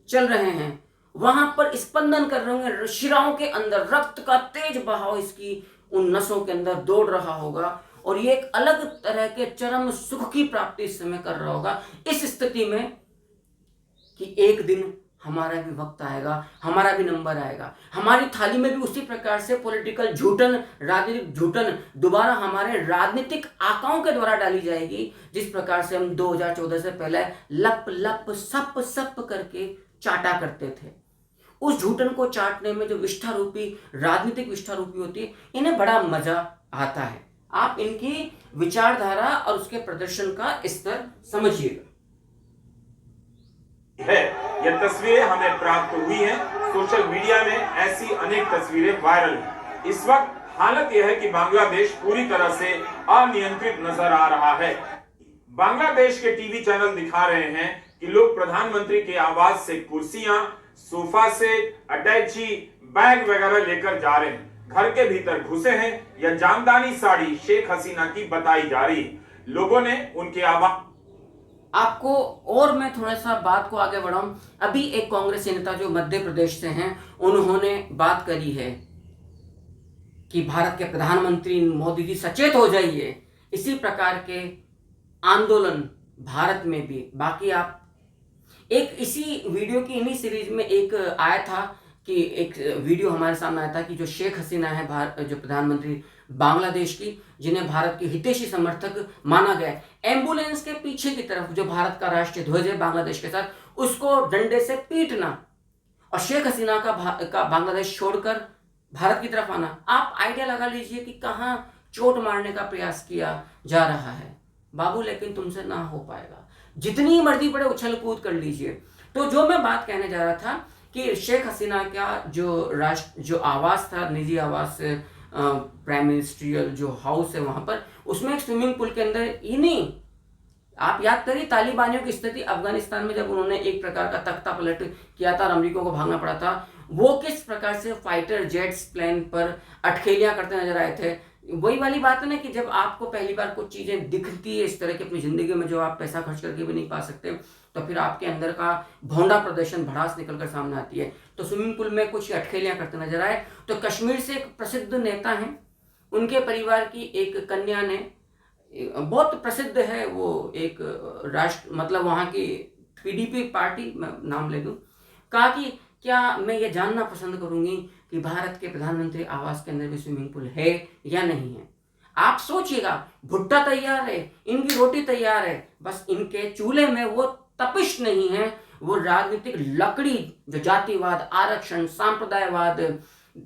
चल रहे हैं, वहां पर स्पंदन कर रहे होंगे, शिराओं के अंदर रक्त का तेज बहाव इसकी उन नसों के अंदर दौड़ रहा होगा, और ये एक अलग तरह के चरम सुख की प्राप्ति इस समय कर रहा होगा, इस स्थिति में कि एक दिन हमारा भी वक्त आएगा, हमारा भी नंबर आएगा, हमारी थाली में भी उसी प्रकार से पॉलिटिकल झूठन, राजनीतिक झूठन दोबारा हमारे राजनीतिक आकाओं के द्वारा डाली जाएगी, जिस प्रकार से हम 2014 से पहले लप लप सप सप करके चाटा करते थे। उस झूठन को चाटने में जो विष्ठा रूपी, राजनीतिक विष्ठा रूपी होती है, इन्हें बड़ा मजा आता है। आप इनकी विचारधारा और उसके प्रदर्शन का स्तर समझिएगा। यह तस्वीरें हमें प्राप्त हुई हैं। सोशल मीडिया में ऐसी अनेक तस्वीरें वायरल हैं। इस वक्त हालत यह है कि बांग्लादेश पूरी तरह से अनियंत्रित नजर आ रहा है। बांग्लादेश के टीवी चैनल दिखा रहे हैं कि लोग प्रधानमंत्री के आवास से कुर्सियां, सोफा सेट, अटैची, बैग वगैरह लेकर जा रहे हैं। घर के भीतर घुसे हैं। यह जामदानी साड़ी शेख हसीना की बताई जा रही है। लोगों ने उनके आवाज आपको, और मैं थोड़ा सा बात को आगे बढ़ाऊं, अभी एक कांग्रेस नेता जो मध्य प्रदेश से हैं, उन्होंने बात करी है कि भारत के प्रधानमंत्री मोदी जी सचेत हो जाइए। इसी प्रकार के आंदोलन भारत में भी, बाकी आप एक इसी वीडियो की इन्हीं सीरीज में एक आया था कि एक वीडियो हमारे सामने आया था कि जो शेख हसीना है, जो प्रधानमंत्री बांग्लादेश की, जिन्हें भारत की हितैषी समर्थक माना गया, एम्बुलेंस के पीछे की तरफ जो भारत का राष्ट्रीय ध्वज है बांग्लादेश के साथ, उसको डंडे से पीटना और शेख हसीना का बांग्लादेश छोड़कर भारत की तरफ आना। आप आइडिया लगा लीजिए कि कहाँ चोट मारने का प्रयास किया जा रहा है। बाबू लेकिन तुमसे ना हो पाएगा, जितनी मर्जी पड़े उछल कूद कर लीजिए। तो जो मैं बात कहने जा रहा था कि शेख हसीना का जो आवास था, निजी आवास, प्राइम मिनिस्ट्रियल जो हाउस है वहां पर, उसमें एक स्विमिंग पूल के अंदर ही नहीं, आप याद करिए तालिबानियों की स्थिति अफगानिस्तान में जब उन्होंने एक प्रकार का तख्ता पलट किया था और अमेरिका को भागना पड़ा था, वो किस प्रकार से फाइटर जेट्स प्लेन पर अटखेलियां करते नजर आए थे। वही वाली बात है ना कि जब आपको पहली बार कुछ चीजें दिखती है इस तरह की अपनी जिंदगी में जो आप पैसा खर्च करके भी नहीं पा सकते, तो फिर आपके अंदर का भौंडा प्रदर्शन, भड़ास निकलकर सामने आती है। तो स्विमिंग पूल में कुछ अटखेलियां करते नजर आए। तो कश्मीर से एक प्रसिद्ध नेता हैं, उनके परिवार की एक कन्या ने, बहुत प्रसिद्ध है वो, एक राष्ट्र मतलब वहाँ की पीडीपी पार्टी, मैं नाम ले दूं, कहा कि क्या मैं ये जानना पसंद करूंगी कि भारत के प्रधानमंत्री आवास के अंदर भी स्विमिंग पूल है या नहीं है। आप सोचिएगा, भुट्टा तैयार है, इनकी रोटी तैयार है, बस इनके चूल्हे में वो तपिश नहीं है, वो राजनीतिक लकड़ी, जो जातिवाद, आरक्षण, सांप्रदायवाद,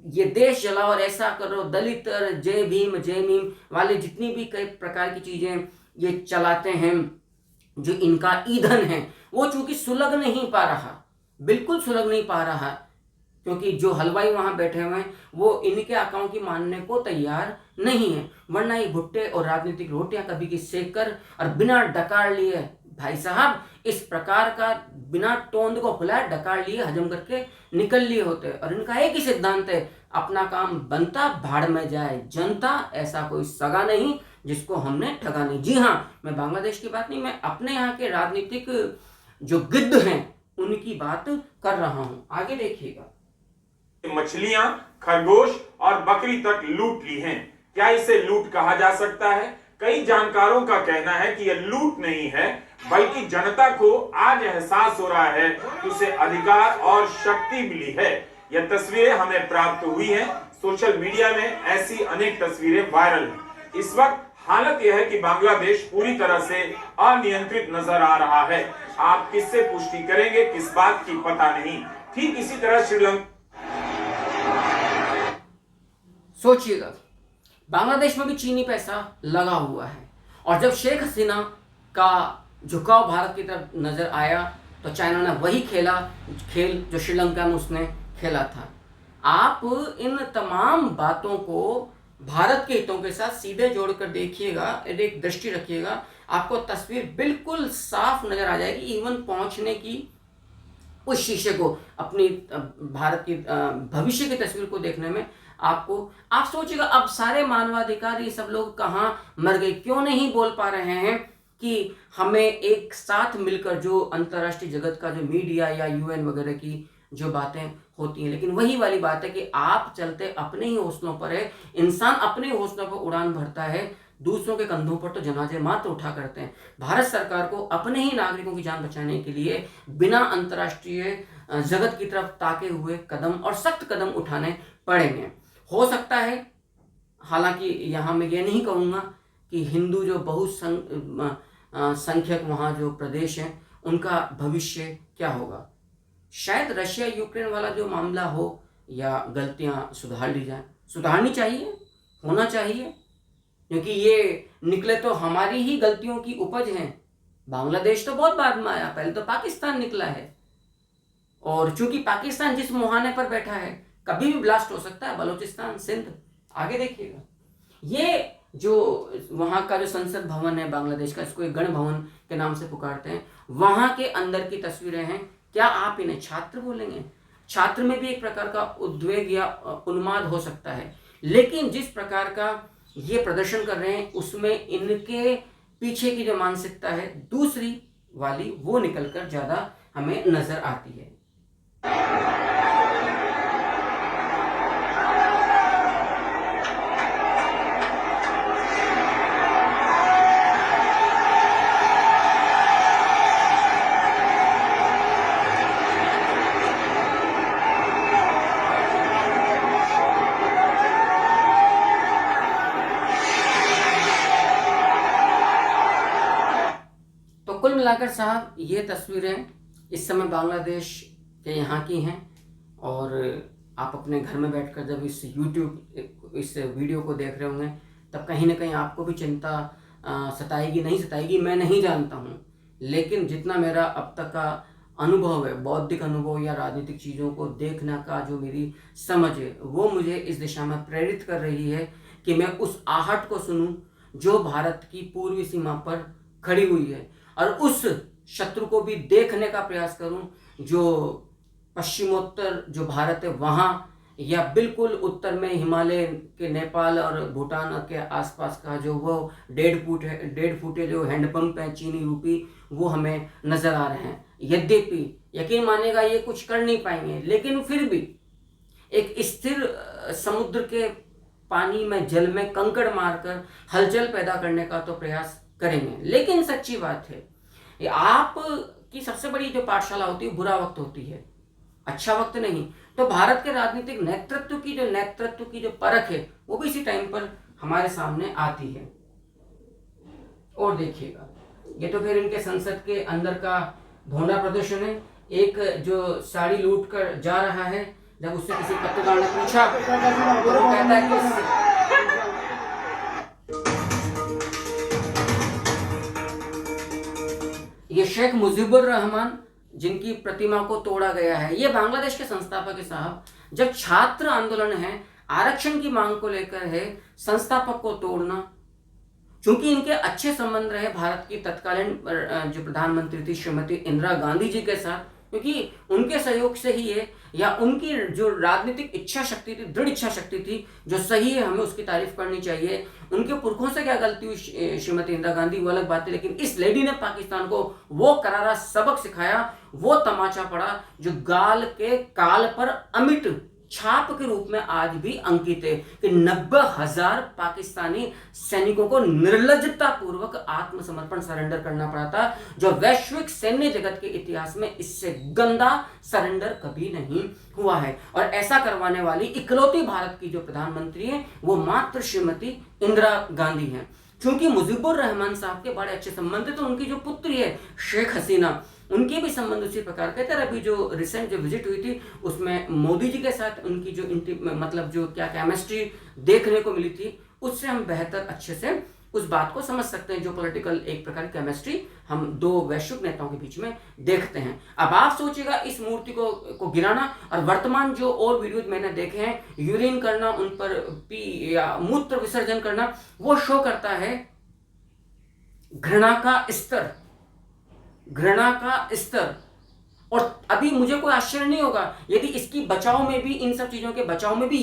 ये देश जलाओ और ऐसा करो, दलित, जय भीम जय मीम वाले जितनी भी कई प्रकार की चीजें ये चलाते हैं, जो इनका ईंधन है, वो चूंकि सुलग नहीं पा रहा, बिल्कुल सुलग नहीं पा रहा, क्योंकि जो हलवाई वहां बैठे हुए हैं वो इनके अकाउंट की मानने को तैयार नहीं है। वरना ये भुट्टे और राजनीतिक रोटियां कभी की सेक कर और बिना डकार लिए, भाई साहब इस प्रकार का बिना टोंद को खुलाए डकार लिए हजम करके निकल लिए होते। और इनका एक ही सिद्धांत है, अपना काम बनता भाड़ में जाए जनता, ऐसा कोई सगा नहीं जिसको हमने ठगा नहीं। जी हाँ, मैं बांग्लादेश की बात नहीं, मैं अपने यहाँ के राजनीतिक जो गिद्ध हैं उनकी बात कर रहा हूं। आगे देखिएगा। मछलियां, खरगोश और बकरी तक लूट ली हैं। क्या इसे लूट कहा जा सकता है? कई जानकारों का कहना है कि यह लूट नहीं है, बल्कि जनता को आज एहसास हो रहा है कि उसे अधिकार और शक्ति मिली है। यह तस्वीरें हमें प्राप्त हुई हैं। सोशल मीडिया में ऐसी अनेक तस्वीरें वायरल हैं। इस वक्त हालत यह है कि बांग्लादेश पूरी तरह से अनियंत्रित नजर आ रहा है। आप किससे पुष्टि करेंगे, किस बात की पता नहीं। ठीक इसी तरह श्रीलंका, सोचिएगा, बांग्लादेश में भी चीनी पैसा लगा हुआ है, और जब शेख हसीना का झुकाव भारत की तरफ नजर आया तो चाइना ने वही खेल जो श्रीलंका में उसने खेला था। आप इन तमाम बातों को भारत के हितों के साथ सीधे जोड़कर देखिएगा, एक दृष्टि रखिएगा, आपको तस्वीर बिल्कुल साफ नजर आ जाएगी। इवन पहुंचने की उस शीशे को, अपनी भारत की भविष्य की तस्वीर को देखने में आपको, आप सोचिएगा, अब सारे मानवाधिकारी सब लोग कहाँ मर गए, क्यों नहीं बोल पा रहे हैं कि हमें एक साथ मिलकर जो अंतर्राष्ट्रीय जगत का जो मीडिया या यूएन वगैरह की जो बातें होती हैं। लेकिन वही वाली बात है कि आप चलते अपने ही हौसलों पर है, इंसान अपने हौसलों पर उड़ान भरता है, दूसरों के कंधों पर तो जनाजे मात्र उठा करते हैं। भारत सरकार को अपने ही नागरिकों की जान बचाने के लिए बिना अंतर्राष्ट्रीय जगत की तरफ ताके हुए कदम और सख्त कदम उठाने पड़ेंगे। हो सकता है, हालांकि यहाँ मैं ये नहीं कहूँगा कि हिंदू जो बहुसंख्यक वहाँ जो प्रदेश हैं उनका भविष्य क्या होगा। शायद रशिया यूक्रेन वाला जो मामला हो या गलतियाँ सुधार ली जाए, सुधारनी चाहिए, होना चाहिए, क्योंकि ये निकले तो हमारी ही गलतियों की उपज हैं। बांग्लादेश तो बहुत बाद में आया, पहले तो पाकिस्तान निकला है, और चूंकि पाकिस्तान जिस मुहाने पर बैठा है कभी भी ब्लास्ट हो सकता है, बलूचिस्तान, सिंध। आगे देखिएगा, ये जो वहाँ का जो संसद भवन है बांग्लादेश का, इसको एक गण भवन के नाम से पुकारते हैं, वहाँ के अंदर की तस्वीरें हैं। क्या आप इन्हें छात्र बोलेंगे? छात्र में भी एक प्रकार का उद्वेग या उन्माद हो सकता है, लेकिन जिस प्रकार का ये प्रदर्शन कर रहे हैं उसमें इनके पीछे की जो मानसिकता है दूसरी वाली, वो निकलकर ज्यादा हमें नजर आती है। कुल मिलाकर साहब, ये तस्वीरें इस समय बांग्लादेश के यहाँ की हैं, और आप अपने घर में बैठकर जब इस वीडियो को देख रहे होंगे तब कहीं ना कहीं आपको भी चिंता सताएगी, नहीं सताएगी मैं नहीं जानता हूँ। लेकिन जितना मेरा अब तक का अनुभव है, बौद्धिक अनुभव या राजनीतिक चीज़ों को देखने का जो मेरी समझ है, वो मुझे इस दिशा में प्रेरित कर रही है कि मैं उस आहट को सुनूं जो भारत की पूर्वी सीमा पर खड़ी हुई है, और उस शत्रु को भी देखने का प्रयास करूं जो पश्चिमोत्तर जो भारत है वहाँ, या बिल्कुल उत्तर में हिमालय के नेपाल और भूटान के आसपास का जो वो 1.5 फुट जो हैंडपंप है चीनी रूपी, वो हमें नज़र आ रहे हैं। यद्यपि यकीन मानेगा ये कुछ कर नहीं पाएंगे, लेकिन फिर भी एक स्थिर समुद्र के पानी में, जल में कंकड़ मारकर हलचल पैदा करने का तो प्रयास करेंगे। लेकिन सच्ची बात है, ये आप की सबसे बड़ी जो पाठशाला होती है बुरा वक्त होती है, अच्छा वक्त नहीं। तो भारत के राजनीतिक नेतृत्व की जो परख है वो भी इसी टाइम पर हमारे सामने आती है। और देखिएगा, ये तो फिर इनके संसद के अंदर का भोंडा प्रदर्शन है। एक जो साड़ी लूट कर जा रहा है, जब उससे किसी पत्रकार ने पूछा तो वो कहता है कि ये शेख मुजीबुर रहमान जिनकी प्रतिमा को तोड़ा गया है, ये बांग्लादेश के संस्थापक है साहब। जब छात्र आंदोलन है, आरक्षण की मांग को लेकर है, संस्थापक को तोड़ना, चूंकि इनके अच्छे संबंध रहे भारत की तत्कालीन जो प्रधानमंत्री थी श्रीमती इंदिरा गांधी जी के साथ, क्योंकि उनके सहयोग से ही है, या उनकी जो राजनीतिक इच्छा शक्ति थी, दृढ़ इच्छा शक्ति थी, जो सही है, हमें उसकी तारीफ करनी चाहिए। उनके पुरखों से क्या गलती हुई श्रीमती इंदिरा गांधी, वो अलग बात है, लेकिन इस लेडी ने पाकिस्तान को वो करारा सबक सिखाया, वो तमाचा पड़ा जो गाल के काल पर अमिट छाप के रूप में आज भी अंकित है कि 90,000 पाकिस्तानी सैनिकों को निर्लज्जता पूर्वक आत्मसमर्पण सरेंडर करना पड़ा था, जो वैश्विक सैन्य जगत के इतिहास में इससे गंदा सरेंडर कभी नहीं हुआ है। और ऐसा करवाने वाली इकलौती भारत की जो प्रधानमंत्री है वो मात्र श्रीमती इंदिरा गांधी हैं। क्योंकि मुजीबुर रहमान साहब के बड़े अच्छे संबंध है, तो उनकी जो पुत्री है शेख हसीना, उनके भी संबंध उसी प्रकार के थे। अभी जो रिसेंट जो विजिट हुई थी उसमें मोदी जी के साथ उनकी जो मतलब जो क्या केमिस्ट्री देखने को मिली थी, उससे हम बेहतर अच्छे से उस बात को समझ सकते हैं, जो पॉलिटिकल एक प्रकार की केमिस्ट्री हम दो वैश्विक नेताओं के बीच में देखते हैं। अब आप सोचिएगा इस मूर्ति को गिराना, और वर्तमान जो और वीडियो मैंने देखे हैं, यूरिन करना, उन पर पी या मूत्र विसर्जन करना, वो शो करता है घृणा का स्तर। और अभी मुझे कोई आश्चर्य नहीं होगा यदि इसकी बचाव में भी, इन सब चीजों के बचाव में भी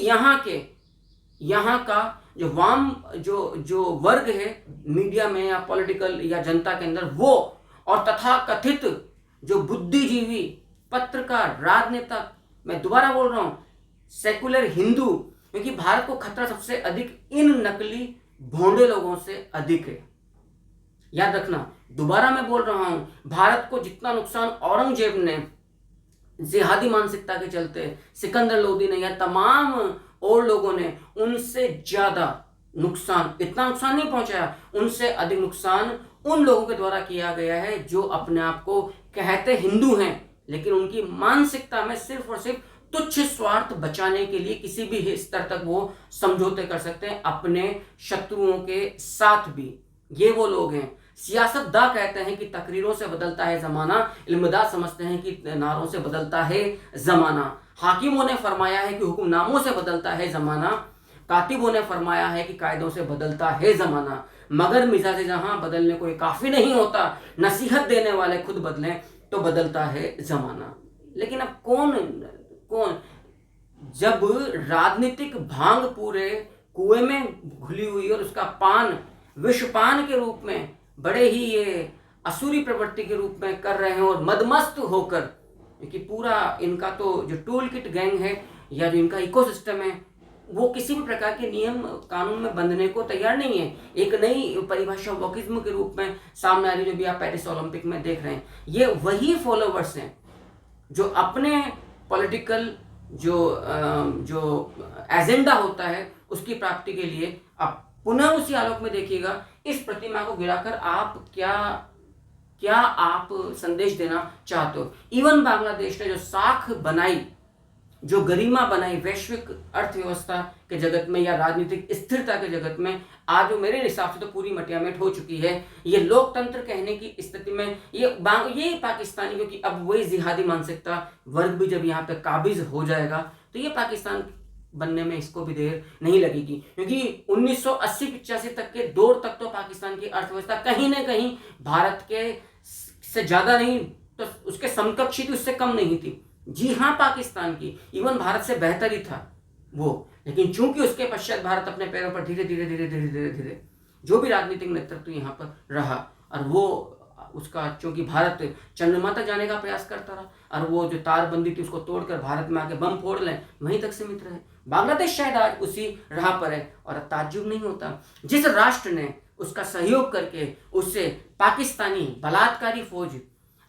यहाँ का जो वाम जो वर्ग है मीडिया में या पॉलिटिकल या जनता के अंदर, वो और तथाकथित जो बुद्धिजीवी, पत्रकार, राजनेता, मैं दोबारा बोल रहा हूं सेकुलर हिंदू, क्योंकि भारत को खतरा सबसे अधिक इन नकली भोंडे लोगों से अधिक है। याद रखना, दोबारा मैं बोल रहा हूं, भारत को जितना नुकसान औरंगजेब ने जिहादी मानसिकता के चलते, सिकंदर लोदी ने, या तमाम और लोगों ने, उनसे ज्यादा नुकसान, इतना नुकसान नहीं पहुंचाया, उनसे अधिक नुकसान उन लोगों के द्वारा किया गया है जो अपने आप को कहते हिंदू हैं, लेकिन उनकी मानसिकता में सिर्फ और सिर्फ तुच्छ स्वार्थ बचाने के लिए किसी भी स्तर तक वो समझौते कर सकते हैं अपने शत्रुओं के साथ भी। ये वो लोग हैं। सियासतदा कहते हैं कि तकरीरों से बदलता है जमाना, इल्मदा समझते हैं कि नारों से बदलता है जमाना। हाकिमों ने फरमाया है कि हुक्मनामों से बदलता है जमाना, कातिबों ने फरमाया है कि कायदों से बदलता है जमाना, मगर मिजाज जहां बदलने को काफी नहीं होता, नसीहत देने वाले खुद बदलें तो बदलता है जमाना। लेकिन अब कौन जब राजनीतिक भांग पूरे कुएं में घुली हुई और उसका पान विषपान के रूप में बड़े ही ये असुरी प्रवृत्ति के रूप में कर रहे हैं, और मदमस्त होकर, क्योंकि पूरा इनका तो जो टूल किट गैंग है या जो इनका इकोसिस्टम है वो किसी भी प्रकार के नियम कानून में बंधने को तैयार नहीं है। एक नई परिभाषा वोकिज्म के रूप में सामने आ रही, जो भी आप पेरिस ओलंपिक में देख रहे हैं। ये वही फॉलोवर्स हैं जो अपने पॉलिटिकल जो एजेंडा होता है उसकी प्राप्ति के लिए, अब पुनः उसी आलोक में देखिएगा इस प्रतिमा को गिराकर आप क्या आप संदेश देना चाहते हो। इवन बांग्लादेश ने जो साख बनाई जो गरिमा बनाई वैश्विक अर्थव्यवस्था के जगत में या राजनीतिक स्थिरता के जगत में, आज वो मेरे हिसाब से तो पूरी मटियामेट हो चुकी है। ये लोकतंत्र कहने की स्थिति में ये पाकिस्तानी, क्योंकि अब वही जिहादी मानसिकता वर्ग भी जब यहाँ पे काबिज हो जाएगा तो ये पाकिस्तान बनने में इसको भी देर नहीं लगेगी, क्योंकि 1980-85 तक के दौर तक तो पाकिस्तान की अर्थव्यवस्था कहीं ना कहीं भारत के से ज्यादा नहीं तो उसके समकक्षी थी, उससे कम नहीं थी। जी हाँ, पाकिस्तान की इवन भारत से बेहतर ही था वो, लेकिन चूंकि उसके पश्चात भारत अपने पैरों पर धीरे धीरे धीरे धीरे धीरे धीरे जो भी राजनीतिक नेतृत्व यहाँ पर रहा, और वो उसका चूंकि भारत चंद्रमा तक जाने का प्रयास करता रहा और वो जो तारबंदी थी उसको तोड़कर भारत में आके बम फोड़ लें, वहीं तक सीमित रहे। बांग्लादेश शायद आज उसी राह पर है, और ताज्जुब नहीं होता जिस राष्ट्र ने उसका सहयोग करके उससे पाकिस्तानी बलात्कारी फौज,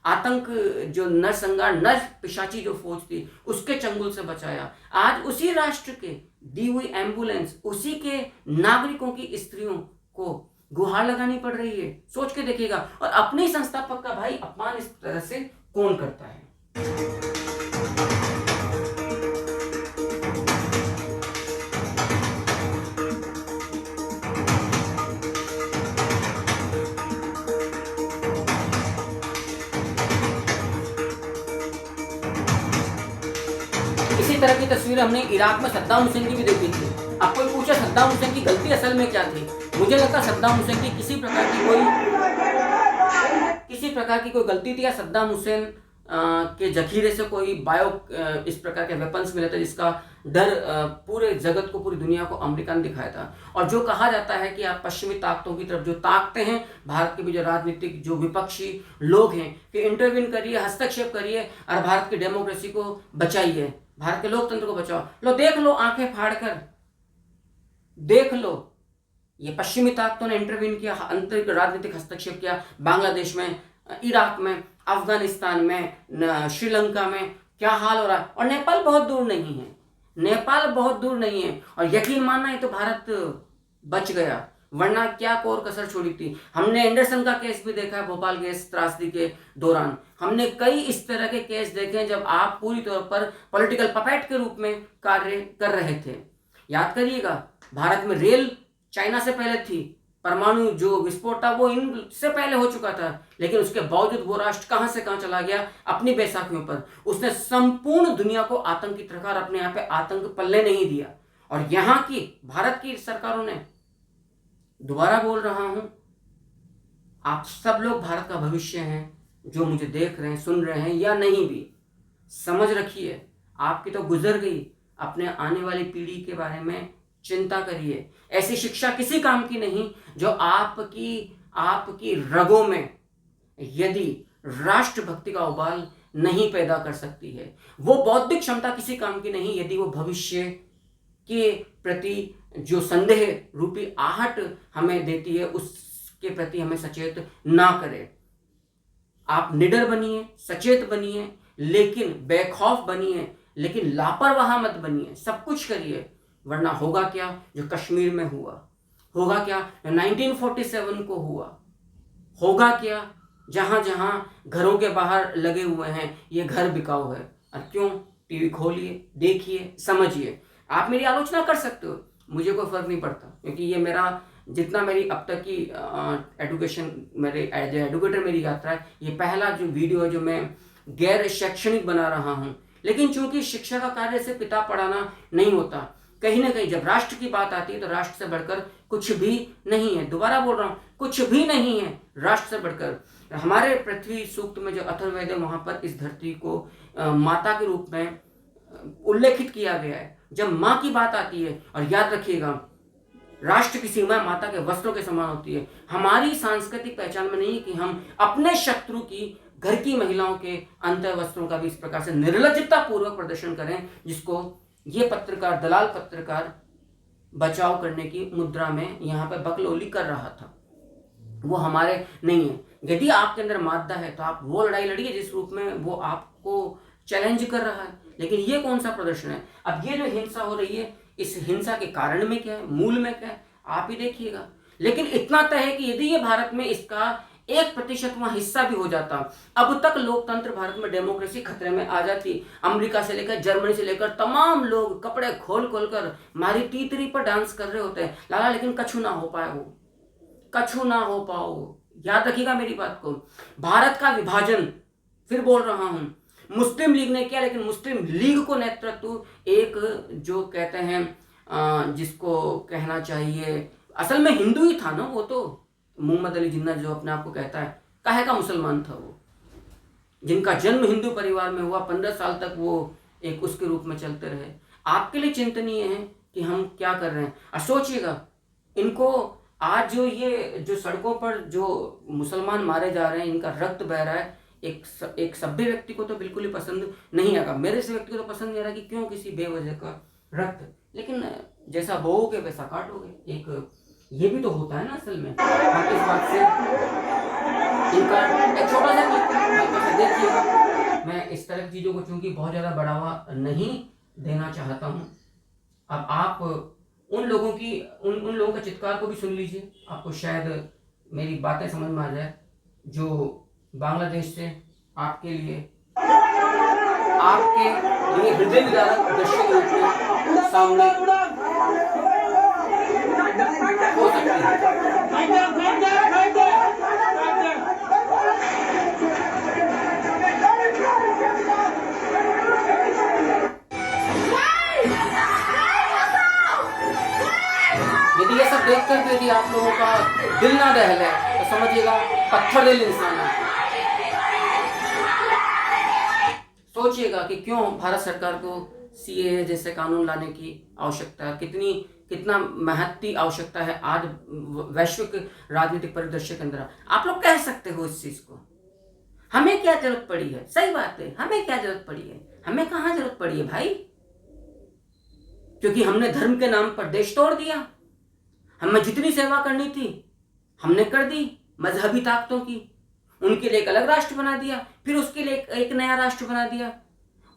आतंक जो नरसंहार नर पिशाची जो फौज थी उसके चंगुल से बचाया, आज उसी राष्ट्र के दी हुई एम्बुलेंस उसी के नागरिकों की स्त्रियों को गुहार लगानी पड़ रही है। सोच के देखिएगा, और अपने संस्थापक का भाई अपमान इस तरह से कौन करता है। इसी तरह की तस्वीरें हमने इराक में सद्दाम हुसैन की भी देखी थी। अब कोई पूछा सद्दाम हुसैन की गलती असल में क्या थी, मुझे लगता है सद्दाम हुसैन की किसी प्रकार की कोई गलती थी, या सद्दाम हुसैन के जखीरे से कोई इस प्रकार के वेपन्स मिले थे जिसका डर पूरे जगत को, पूरी दुनिया को अमेरिका ने दिखाया था। और जो कहा जाता है कि आप पश्चिमी ताकतों की तरफ जो ताकते हैं, भारत के भी जो राजनीतिक जो विपक्षी लोग हैं कि इंटरवीन करिए, हस्तक्षेप करिए और भारत की डेमोक्रेसी को बचाइए, भारत के लोकतंत्र को बचाओ। लो देख लो, आंखें फाड़कर देख लो, ये पश्चिमी ताकतों ने इंटरवीन किया, आंतरिक राजनीतिक हस्तक्षेप किया बांग्लादेश में, इराक में, अफगानिस्तान में, श्रीलंका में क्या हाल हो रहा है। और नेपाल बहुत दूर नहीं है, नेपाल बहुत दूर नहीं है, और यकीन मानना है तो भारत बच गया, वरना क्या कोर कसर छोड़ी थी। हमने एंडरसन का केस भी देखा है, भोपाल गैस त्रासदी के दौरान हमने कई इस तरह के केस देखे हैं जब आप पूरी तौर पर पॉलिटिकल पपेट के रूप में कार्य कर रहे थे। याद करिएगा, भारत में रेल चाइना से पहले थी, परमाणु जो विस्फोट था वो इनसे पहले हो चुका था, लेकिन उसके बावजूद वो राष्ट्र कहां से कहां चला गया अपनी बैसाखियों पर। उसने संपूर्ण दुनिया को आतंकित रखा और अपने यहाँ पे आतंक पल्ले नहीं दिया। और यहाँ की भारत की सरकारों ने, दोबारा बोल रहा हूं, आप सब लोग भारत का भविष्य हैं, जो मुझे देख रहे हैं, सुन रहे हैं या नहीं भी, समझ रखिए आपकी तो गुजर गई, अपने आने वाली पीढ़ी के बारे में चिंता करिए। ऐसी शिक्षा किसी काम की नहीं जो आपकी रगों में यदि राष्ट्रभक्ति का उबाल नहीं पैदा कर सकती है। वो बौद्धिक क्षमता किसी काम की नहीं यदि वो भविष्य के प्रति जो संदेह रूपी आहट हमें देती है उसके प्रति हमें सचेत ना करे। आप निडर बनिए, सचेत बनिए, लेकिन बेखौफ बनिए, लेकिन लापरवाह मत बनिए। सब कुछ करिए, वरना होगा क्या जो कश्मीर में हुआ, होगा क्या जो 1947 को हुआ, होगा क्या जहां जहां घरों के बाहर लगे हुए हैं ये घर बिकाऊ है। और क्यों? टीवी खोलिए, देखिए, समझिए। आप मेरी आलोचना कर सकते हो, मुझे कोई फर्क नहीं पड़ता, क्योंकि ये मेरा जितना मेरी अब तक की एजुकेशन, मेरे एज एडुकेटर मेरी यात्रा है, ये पहला जो वीडियो है जो मैं गैर शैक्षणिक बना रहा हूँ। लेकिन चूंकि शिक्षा का कार्य से किताब पढ़ाना नहीं होता, कहीं ना कहीं जब राष्ट्र की बात आती है तो राष्ट्र से बढ़कर कुछ भी नहीं है। दोबारा बोल रहा हूँ, कुछ भी नहीं है राष्ट्र से बढ़कर। हमारे पृथ्वी सूक्त में जो अथर्ववेद है वहां पर इस धरती को माता के रूप में उल्लेखित किया गया है। जब माँ की बात आती है, और याद रखिएगा राष्ट्र की सीमा माता के वस्त्रों के समान होती है। हमारी सांस्कृतिक पहचान में नहीं कि हम अपने शत्रु की घर की महिलाओं के अंतर वस्त्रों का भी इस प्रकार से निर्लज्जता पूर्वक प्रदर्शन करें, जिसको ये पत्रकार, दलाल पत्रकार बचाव करने की मुद्रा में यहाँ पे बकलोली कर रहा था। वो हमारे नहीं है। यदि आपके अंदर मादा है तो आप वो लड़ाई लड़िए जिस रूप में वो आपको चैलेंज कर रहा है। लेकिन ये कौन सा प्रदर्शन है? अब ये जो हिंसा हो रही है, इस हिंसा के कारण में क्या है, मूल में क्या है, आप ही देखिएगा। लेकिन इतना तय है कि यदि ये भारत में इसका 1% वहां हिस्सा भी हो जाता, अब तक लोकतंत्र भारत में, डेमोक्रेसी खतरे में आ जाती। अमेरिका से लेकर, जर्मनी से लेकर तमाम लोग कपड़े खोल खोल कर मारी तीतरी पर डांस कर रहे होते हैं लाला, लेकिन कछु ना हो पाए, वो कछु ना हो पाओ। याद रखिएगा मेरी बात को। भारत का विभाजन, फिर बोल रहा हूं, मुस्लिम लीग ने किया, लेकिन मुस्लिम लीग को नेतृत्व एक जो कहते हैं जिसको कहना चाहिए असल में हिंदू ही था ना, वो तो मोहम्मद अली जिन्ना जो अपने आप को कहता है, काहे का मुसलमान था वो, जिनका जन्म हिंदू परिवार में हुआ, 15 साल तक वो एक उसके रूप में चलते रहे। आपके लिए चिंतनीय है कि हम क्या कर रहे हैं। और सोचिएगा, इनको आज जो सड़कों पर जो मुसलमान मारे जा रहे हैं, इनका रक्त बह रहा है, एक सभ्य व्यक्ति को तो बिल्कुल ही पसंद नहीं आएगा, मेरे से व्यक्ति को तो पसंद नहीं आ रहा कि क्यों किसी बेवजह का रक्त, लेकिन जैसा बोओगे वैसा काटोगे, एक ये भी तो होता है ना असल में। हम इस बात से इनका एक छोटा सा क्लिप देखिएगा। मैं इस तरह की चीज़ों को चूंकि बहुत ज़्यादा बढ़ावा नहीं देना चाहता हूँ। अब आप उन लोगों का चित्कार को भी सुन लीजिए, आपको शायद मेरी बातें समझ में आ जाए, जो बांग्लादेश से आपके लिए हृदय विदारक दृश्य के रूप में सामने हो सकती है। यदि ये सब देखकर भी यदि आप लोगों का दिल ना दहले तो समझिएगा पत्थर दिल इंसान है। सोचिएगा कि क्यों भारत सरकार को सीएए जैसे कानून लाने की आवश्यकता है, कितना महत्ती आवश्यकता है आज वैश्विक राजनीतिक परिदृश्य के अंदर। आप लोग कह सकते हो इस चीज को, हमें क्या जरूरत पड़ी है, सही बात है, हमें क्या जरूरत पड़ी है, हमें कहां जरूरत पड़ी है भाई, क्योंकि हमने धर्म के नाम पर देश तोड़ दिया। हमें जितनी सेवा करनी थी हमने कर दी मजहबी ताकतों की, उनके लिए एक अलग राष्ट्र बना दिया, फिर उसके लिए एक नया राष्ट्र बना दिया।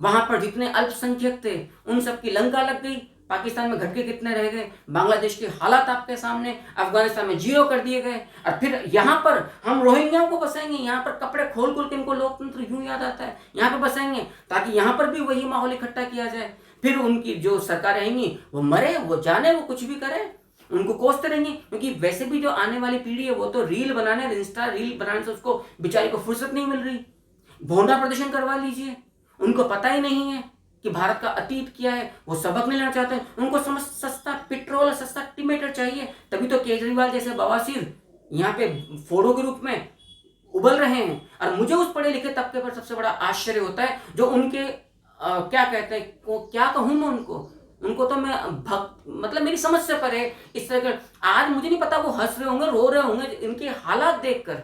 वहां पर जितने अल्पसंख्यक थे उन सब की लंका लग गई। पाकिस्तान में घटके कितने रह गए, बांग्लादेश के हालात आपके सामने, अफगानिस्तान में 0 कर दिए गए। और फिर यहाँ पर हम रोहिंग्याओं को बसाएंगे, यहाँ पर कपड़े खोल खोल के इनको लोकतंत्र यूं याद आता है, यहाँ पर बसाएंगे ताकि यहाँ पर भी वही माहौल इकट्ठा किया जाए। फिर उनकी जो सरकारें आएंगी वो मरे, वो जाने, वो कुछ भी करे, उनको कोसते रहेंगे, क्योंकि वैसे भी जो आने वाली पीढ़ी है वो तो रील बनाने, इंस्टा रील बनाने से उसको बेचारी को फुर्सत नहीं मिल रही। भोंडा प्रदर्शन करवा लीजिए, उनको पता ही नहीं है कि भारत का अतीत क्या है, वो सबक नहीं लेना चाहते। उनको सस्ता पेट्रोल, सस्ता टिमेटर चाहिए, तभी तो केजरीवाल जैसे बवासीर यहाँ पे फोड़ों के रूप में उबल रहे हैं। और मुझे उस पढ़े लिखे तबके पर सबसे बड़ा आश्चर्य होता है जो उनके क्या कहते हैं, क्या कहूँ मैं उनको तो मैं मतलब मेरी समझ से परे इस तरह का। आज मुझे नहीं पता वो हंस रहे होंगे, रो रहे होंगे इनके हालात देखकर,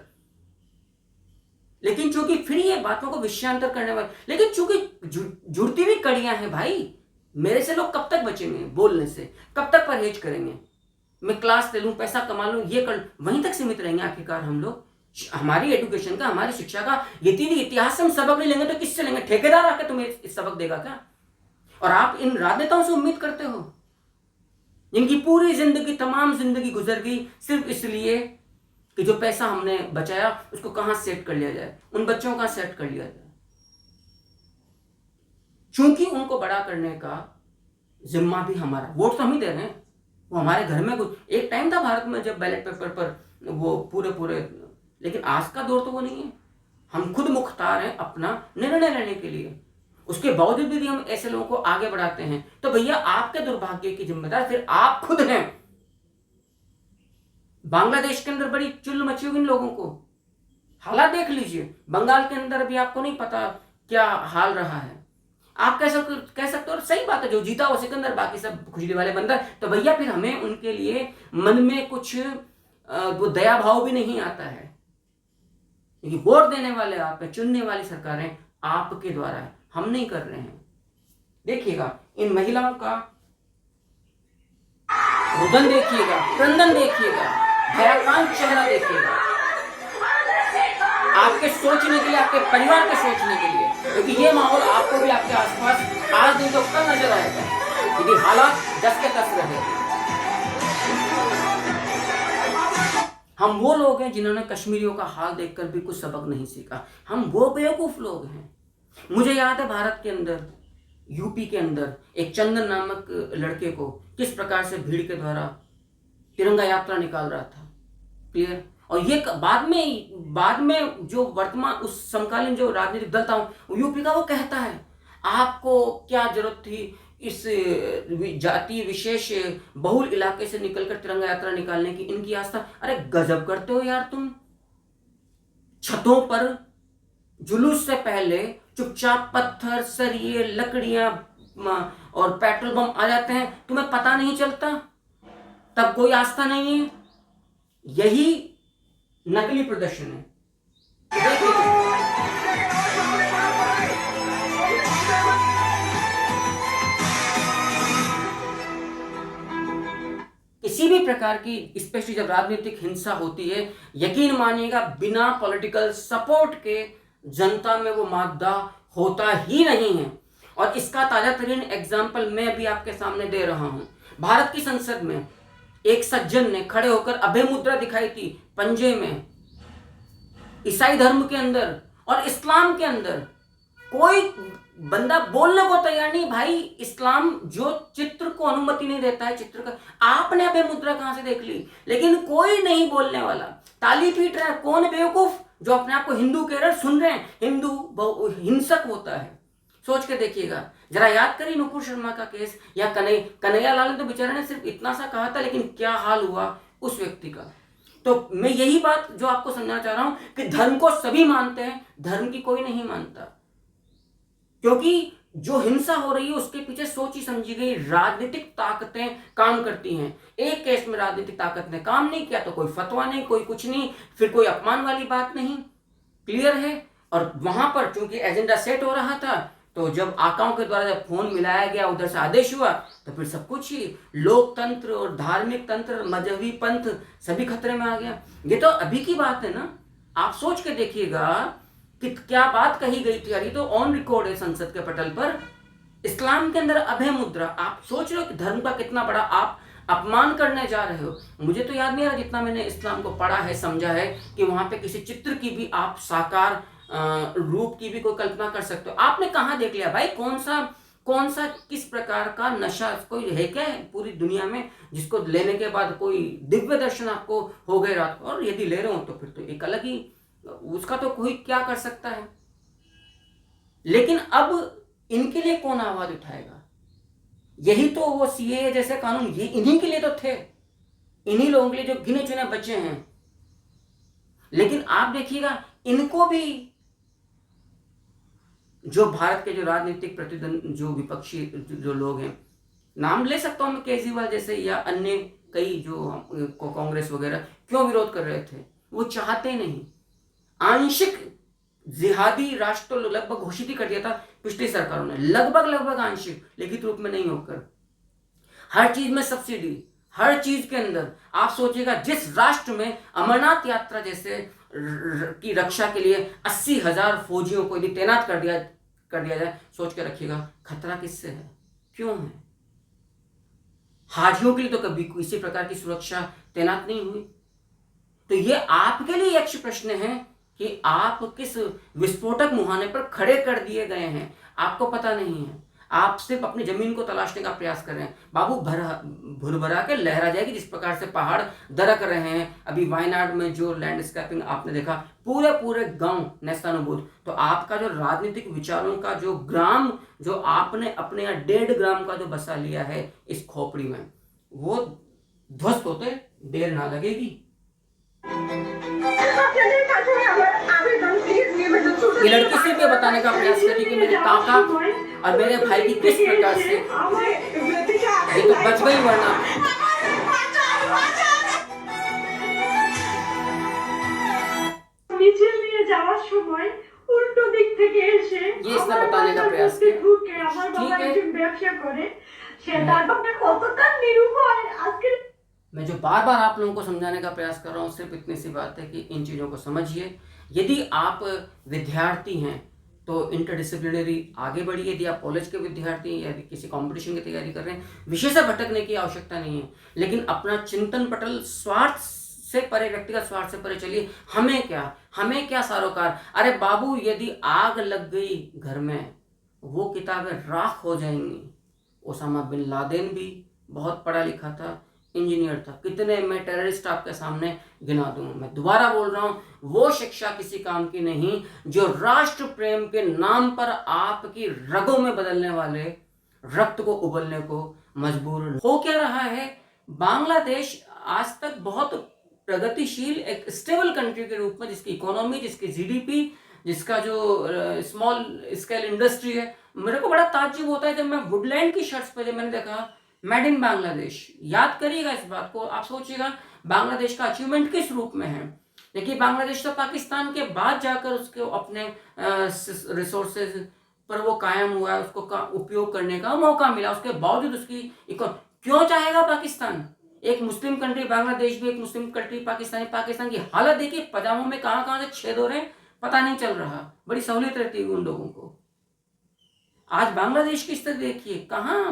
लेकिन चूंकि फिर ये बातों को विषयांतर करने वाले, लेकिन चूंकि जुड़ती हुई कड़ियां हैं भाई, मेरे से लोग कब तक बचेंगे बोलने से, कब तक परहेज करेंगे। मैं क्लास ले लूं, पैसा कमा लूं, ये कर, वहीं तक सीमित रहेंगे आखिरकार हम लोग। हमारी एजुकेशन का, हमारी शिक्षा का यदि इतिहास से हम सबक नहीं लेंगे तो किससे लेंगे? ठेकेदार आकर तुम्हें सबक देगा क्या? और आप इन राजनेताओं से उम्मीद करते हो जिनकी पूरी जिंदगी, तमाम जिंदगी गुजर गई सिर्फ इसलिए कि जो पैसा हमने बचाया उसको कहां सेट कर लिया जाए, उन बच्चों का सेट कर लिया जाए। चूंकि उनको बड़ा करने का जिम्मा भी हमारा, वोट तो हम ही दे रहे हैं, वो हमारे घर में कुछ एक टाइम था भारत में जब बैलेट पेपर पर वो पूरे, लेकिन आज का दौर तो वो नहीं है। हम खुद मुख्तार हैं अपना निर्णय लेने के लिए, उसके बावजूद भी हम ऐसे लोगों को आगे बढ़ाते हैं। तो भैया आपके दुर्भाग्य की जिम्मेदार फिर आप खुद हैं। बांग्लादेश के अंदर बड़ी चुल मची हुई इन लोगों को, हालात देख लीजिए। बंगाल के अंदर भी आपको नहीं पता क्या हाल रहा है। आप कह सकते हो, सही बात है, जो जीता वो सिकंदर, बाकी सब खुजली वाले बंदर। तो भैया फिर हमें उनके लिए मन में कुछ वो दया भाव भी नहीं आता है, क्योंकि वोट देने वाले आप हैं, चुनने वाली सरकारें आपके द्वारा है, हम नहीं कर रहे हैं। देखिएगा इन महिलाओं का रुदन देखिएगा, क्रंदन देखिएगा, भयाकांत चेहरा देखिएगा, आपके सोचने के लिए, आपके परिवार के सोचने के लिए, क्योंकि ये माहौल आपको भी आपके आसपास आज नहीं तो कल नजर आएगा यदि हालात 10 के 10 रहे। हम वो लोग हैं जिन्होंने कश्मीरियों का हाल देखकर भी कुछ सबक नहीं सीखा। हम वो बेवकूफ़ लोग हैं। मुझे याद है भारत के अंदर, यूपी के अंदर एक चंदन नामक लड़के को किस प्रकार से भीड़ के द्वारा तिरंगा यात्रा निकाल रहा था। क्लियर। और ये बाद में जो वर्तमान उस समकालीन जो राजनीतिक दल था यूपी का, वो कहता है आपको क्या जरूरत थी इस जाति विशेष बहुल इलाके से निकलकर तिरंगा यात्रा निकालने की, इनकी आस्था। अरे गजब करते हो यार तुम। छतों पर जुलूस से पहले चुपचाप पत्थर, सरिये, लकड़ियां और पेट्रोल बम आ जाते हैं, तुम्हें पता नहीं चलता, तब कोई आस्था नहीं है। यही नकली प्रदर्शन है। किसी भी प्रकार की, स्पेशली जब राजनीतिक हिंसा होती है, यकीन मानिएगा बिना पॉलिटिकल सपोर्ट के जनता में वो मादा होता ही नहीं है। और इसका ताजा तरीन एग्जाम्पल मैं अभी आपके सामने दे रहा हूं। भारत की संसद में एक सज्जन ने खड़े होकर अभय मुद्रा दिखाई थी पंजे में। ईसाई धर्म के अंदर और इस्लाम के अंदर कोई बंदा बोलने को तैयार नहीं। भाई इस्लाम जो चित्र को अनुमति नहीं देता है, चित्र का, आपने अभय मुद्रा कहां से देख ली? लेकिन कोई नहीं बोलने वाला, ताली पीट रहा है। कौन बेवकूफ जो अपने आप को हिंदू कह रहे, सुन रहे हैं हिंदू हिंसक होता है। सोच के देखिएगा जरा, याद करिए नुपुर शर्मा का केस, या कन्हैया लाल ने तो बेचारे ने सिर्फ इतना सा कहा था, लेकिन क्या हाल हुआ उस व्यक्ति का। तो मैं यही बात जो आपको समझाना चाह रहा हूं कि धर्म को सभी मानते हैं, धर्म की कोई नहीं मानता। क्योंकि जो हिंसा हो रही है उसके पीछे सोची समझी गई राजनीतिक ताकतें काम करती हैं। एक केस में राजनीतिक ताकत ने काम नहीं किया तो कोई फतवा नहीं, कोई कुछ नहीं, फिर कोई अपमान वाली बात नहीं। क्लियर है। और वहां पर चूंकि एजेंडा सेट हो रहा था, तो जब आकाओं के द्वारा जब फोन मिलाया गया, उधर से आदेश हुआ, तो फिर सब कुछ ही लोकतंत्र और धार्मिक तंत्र, मजहबी पंथ सभी खतरे में आ गया। ये तो अभी की बात है ना। आप सोच के देखिएगा कि क्या बात कही गई थी। अरे तो ऑन रिकॉर्ड है संसद के पटल पर, इस्लाम के अंदर अभय मुद्रा। आप सोच रहे हो कि धर्म का कितना बड़ा आप अपमान करने जा रहे हो। मुझे तो याद नहीं आ रहा, जितना मैंने इस्लाम को पढ़ा है, समझा है, कि वहां पे किसी चित्र की भी आप साकार रूप की भी कोई कल्पना कर सकते हो। आपने कहां देख लिया भाई? कौन सा किस प्रकार का नशा कोई है क्या है पूरी दुनिया में जिसको लेने के बाद कोई दिव्य दर्शन आपको हो गए रात को? और यदि ले रहे हो तो फिर तो एक अलग ही, उसका तो कोई क्या कर सकता है। लेकिन अब इनके लिए कौन आवाज उठाएगा? यही तो वो सीएए जैसे कानून, ये इन्हीं के लिए तो थे, इन्हीं लोगों के लिए जो गिने चुने बच्चे हैं। लेकिन आप देखिएगा इनको भी, जो भारत के जो राजनीतिक प्रतिद्वंद, जो विपक्षी जो लोग हैं, नाम ले सकता हूं मैं, केजरीवाल जैसे या अन्य कई जो कांग्रेस वगैरह, क्यों विरोध कर रहे थे? वो चाहते नहीं। आंशिक जिहादी राष्ट्र तो लगभग घोषित ही कर दिया था पिछली सरकारों ने, लगभग आंशिक, लिखित रूप में नहीं होकर। हर चीज में सब्सिडी, हर चीज के अंदर। आप सोचिएगा जिस राष्ट्र में अमरनाथ यात्रा जैसे की रक्षा के लिए 80,000 फौजियों को यदि तैनात कर दिया जाए, सोच के रखिएगा खतरा किससे है, क्यों है? हाजियों के लिए तो कभी किसी प्रकार की सुरक्षा तैनात नहीं हुई। तो ये आपके लिए यक्ष प्रश्न है कि आप किस विस्फोटक मुहाने पर खड़े कर दिए गए हैं, आपको पता नहीं है। आप सिर्फ अपनी जमीन को तलाशने का प्रयास कर रहे हैं। बाबू भुरभरा के लहरा जाएगी जिस प्रकार से पहाड़ दरक रहे हैं। अभी वायनाड में जो लैंडस्केपिंग आपने देखा, पूरे गांव नेस्तानुबूद। तो आपका जो राजनीतिक विचारों का जो ग्राम, जो आपने अपने 1.5 ग्राम का जो बसा लिया है इस खोपड़ी में, वो ध्वस्त होते देर ना लगेगी। ये लड़की सिर्फ ये बताने का प्रयास करी कि मेरे काका और मेरे भाई की किस प्रकार से ये तो बच गई, वरना মিছিল নিয়ে যাওয়ার সময় উল্টো দিক থেকে এসে ये इसने बताने का प्रयास किया। ঢুকে আমার ठीक বাবা है। একজন ব্যবসা করে, সে তার বাবা কতটা নিরুপায় আজকে। मैं जो बार बार आप लोगों को समझाने का प्रयास कर रहा हूँ, सिर्फ इतनी सी बात है कि इन चीज़ों को समझिए। यदि आप विद्यार्थी हैं तो इंटरडिसिप्लिनरी आगे बढ़िए। यदि आप कॉलेज के विद्यार्थी हैं या किसी कंपटीशन की तैयारी कर रहे हैं, विषय से भटकने की आवश्यकता नहीं है। लेकिन अपना चिंतन पटल स्वार्थ से परे, व्यक्तिगत स्वार्थ से परे चलिए। हमें क्या सरोकार। अरे बाबू, यदि आग लग गई घर में, वो किताबें राख हो जाएंगी। ओसामा बिन लादेन भी बहुत पढ़ा लिखा था, इंजीनियर था। कितने मैं टेररिस्ट आपके सामने गिना दूं। मैं दोबारा बोल रहा हूं, वो शिक्षा किसी काम की नहीं जो राष्ट्र प्रेम के नाम पर आपकी रगों में बदलने वाले रक्त को उबलने को मजबूर हो। क्या रहा है, बांग्लादेश आज तक बहुत प्रगतिशील एक स्टेबल कंट्री के रूप में, जिसकी इकोनॉमी, जिसकी जीडीपी, जिसका जो स्मॉल स्केल इंडस्ट्री है, मेरे को बड़ा ताज्जुब होता है जब मैं वुडलैंड की शर्ट्स पे जब मैंने देखा मेड इन बांग्लादेश। याद करिएगा इस बात को, आप सोचिएगा बांग्लादेश का अचीवमेंट किस रूप में है। देखिए, बांग्लादेश तो पाकिस्तान के बाद जाकर उसके अपने रिसोर्सेज पर वो कायम हुआ है, उसको उपयोग करने का मौका मिला। उसके बावजूद उसकी क्यों चाहेगा पाकिस्तान? एक मुस्लिम कंट्री बांग्लादेश भी एक मुस्लिम कंट्री पाकिस्तान की हालत देखिए, पजामों में कहां से छेद हो रहे हैं पता नहीं चल रहा। बड़ी सहूलियत रहती है उन लोगों को। आज बांग्लादेश की स्थिति देखिए, कहां,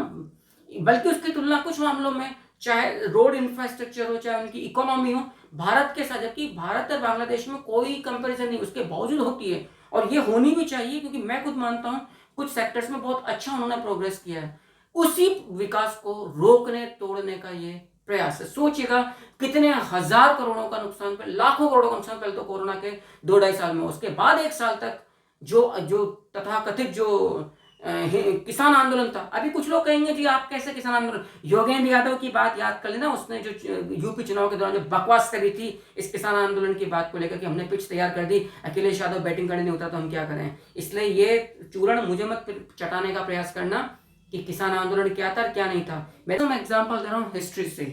बल्कि उसकी तुलना कुछ मामलों में, चाहे रोड इंफ्रास्ट्रक्चर हो, चाहे उनकी इकोनॉमी हो, भारत के साथ, जबकि भारत और बांग्लादेश में कोई कंपैरिजन नहीं, उसके बावजूद होती है। और ये होनी भी चाहिए, क्योंकि मैं खुद मानता हूं कुछ सेक्टर्स में बहुत अच्छा उन्होंने प्रोग्रेस किया है। उसी विकास को रोकने तोड़ने का ये प्रयास है। सोचिएगा कितने हजार करोड़ों का नुकसान, पे लाखों करोड़ों का नुकसान पहले तो कोरोना के 2-2.5 साल में, उसके बाद 1 साल तक जो तथाकथित जो किसान आंदोलन था। अभी कुछ लोग कहेंगे जी आप कैसे किसान आंदोलन, योगेंद्र यादव की बात याद कर लेना, उसने जो यूपी चुनाव के दौरान जो बकवास करी थी इस किसान आंदोलन की बात को लेकर कि हमने पिच तैयार कर दी, अखिलेश यादव बैटिंग करने नहीं उतरा तो हम क्या करें। इसलिए ये चूरण मुझे मत चटाने का प्रयास करना कि किसान आंदोलन क्या था क्या नहीं था। मैं तो एग्जाम्पल दे रहा हूँ हिस्ट्री से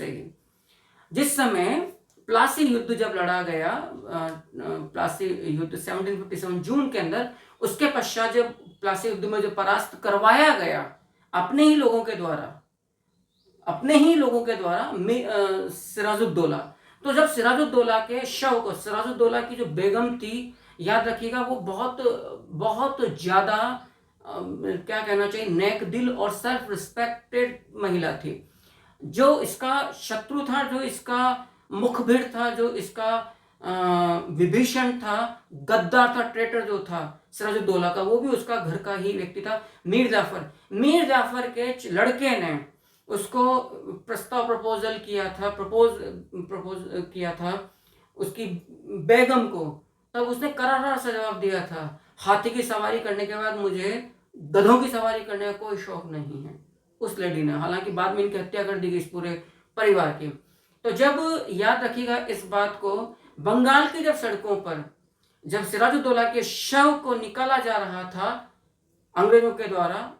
ही। जिस समय प्लासी युद्ध जब लड़ा गया, प्लासी युद्ध 1757 जून के अंदर, उसके पश्चात जब प्लासी युद्ध में जो परास्त करवाया गया अपने ही लोगों के द्वारा सिराजुद्दौला, तो जब सिराजुद्दौला के शव को, सिराजुद्दौला की जो बेगम थी, याद रखिएगा वो बहुत ज्यादा क्या कहना चाहिए, नेक दिल और सेल्फ रिस्पेक्टेड महिला थी। जो इसका शत्रु था, जो इसका मुखबिर था, जो इसका विभीषण था, गद्दार था, ट्रेटर जो था सिराजुद्दौला का, वो भी उसका घर का ही व्यक्ति था, मीर जाफर के लड़के ने उसको प्रपोज किया था उसकी बेगम को। तब उसने करारा सा जवाब दिया था, हाथी की सवारी करने के बाद मुझे गधों की सवारी करने का कोई शौक नहीं है, उस लेडी ने। हालांकि बाद में इनकी हत्या कर दी गई इस पूरे परिवार की। तो जब याद रखिएगा इस बात को, बंगाल की जब सड़कों पर जब सिराजुद्दौला के शव को निकाला जा रहा था अंग्रेजों के द्वारा,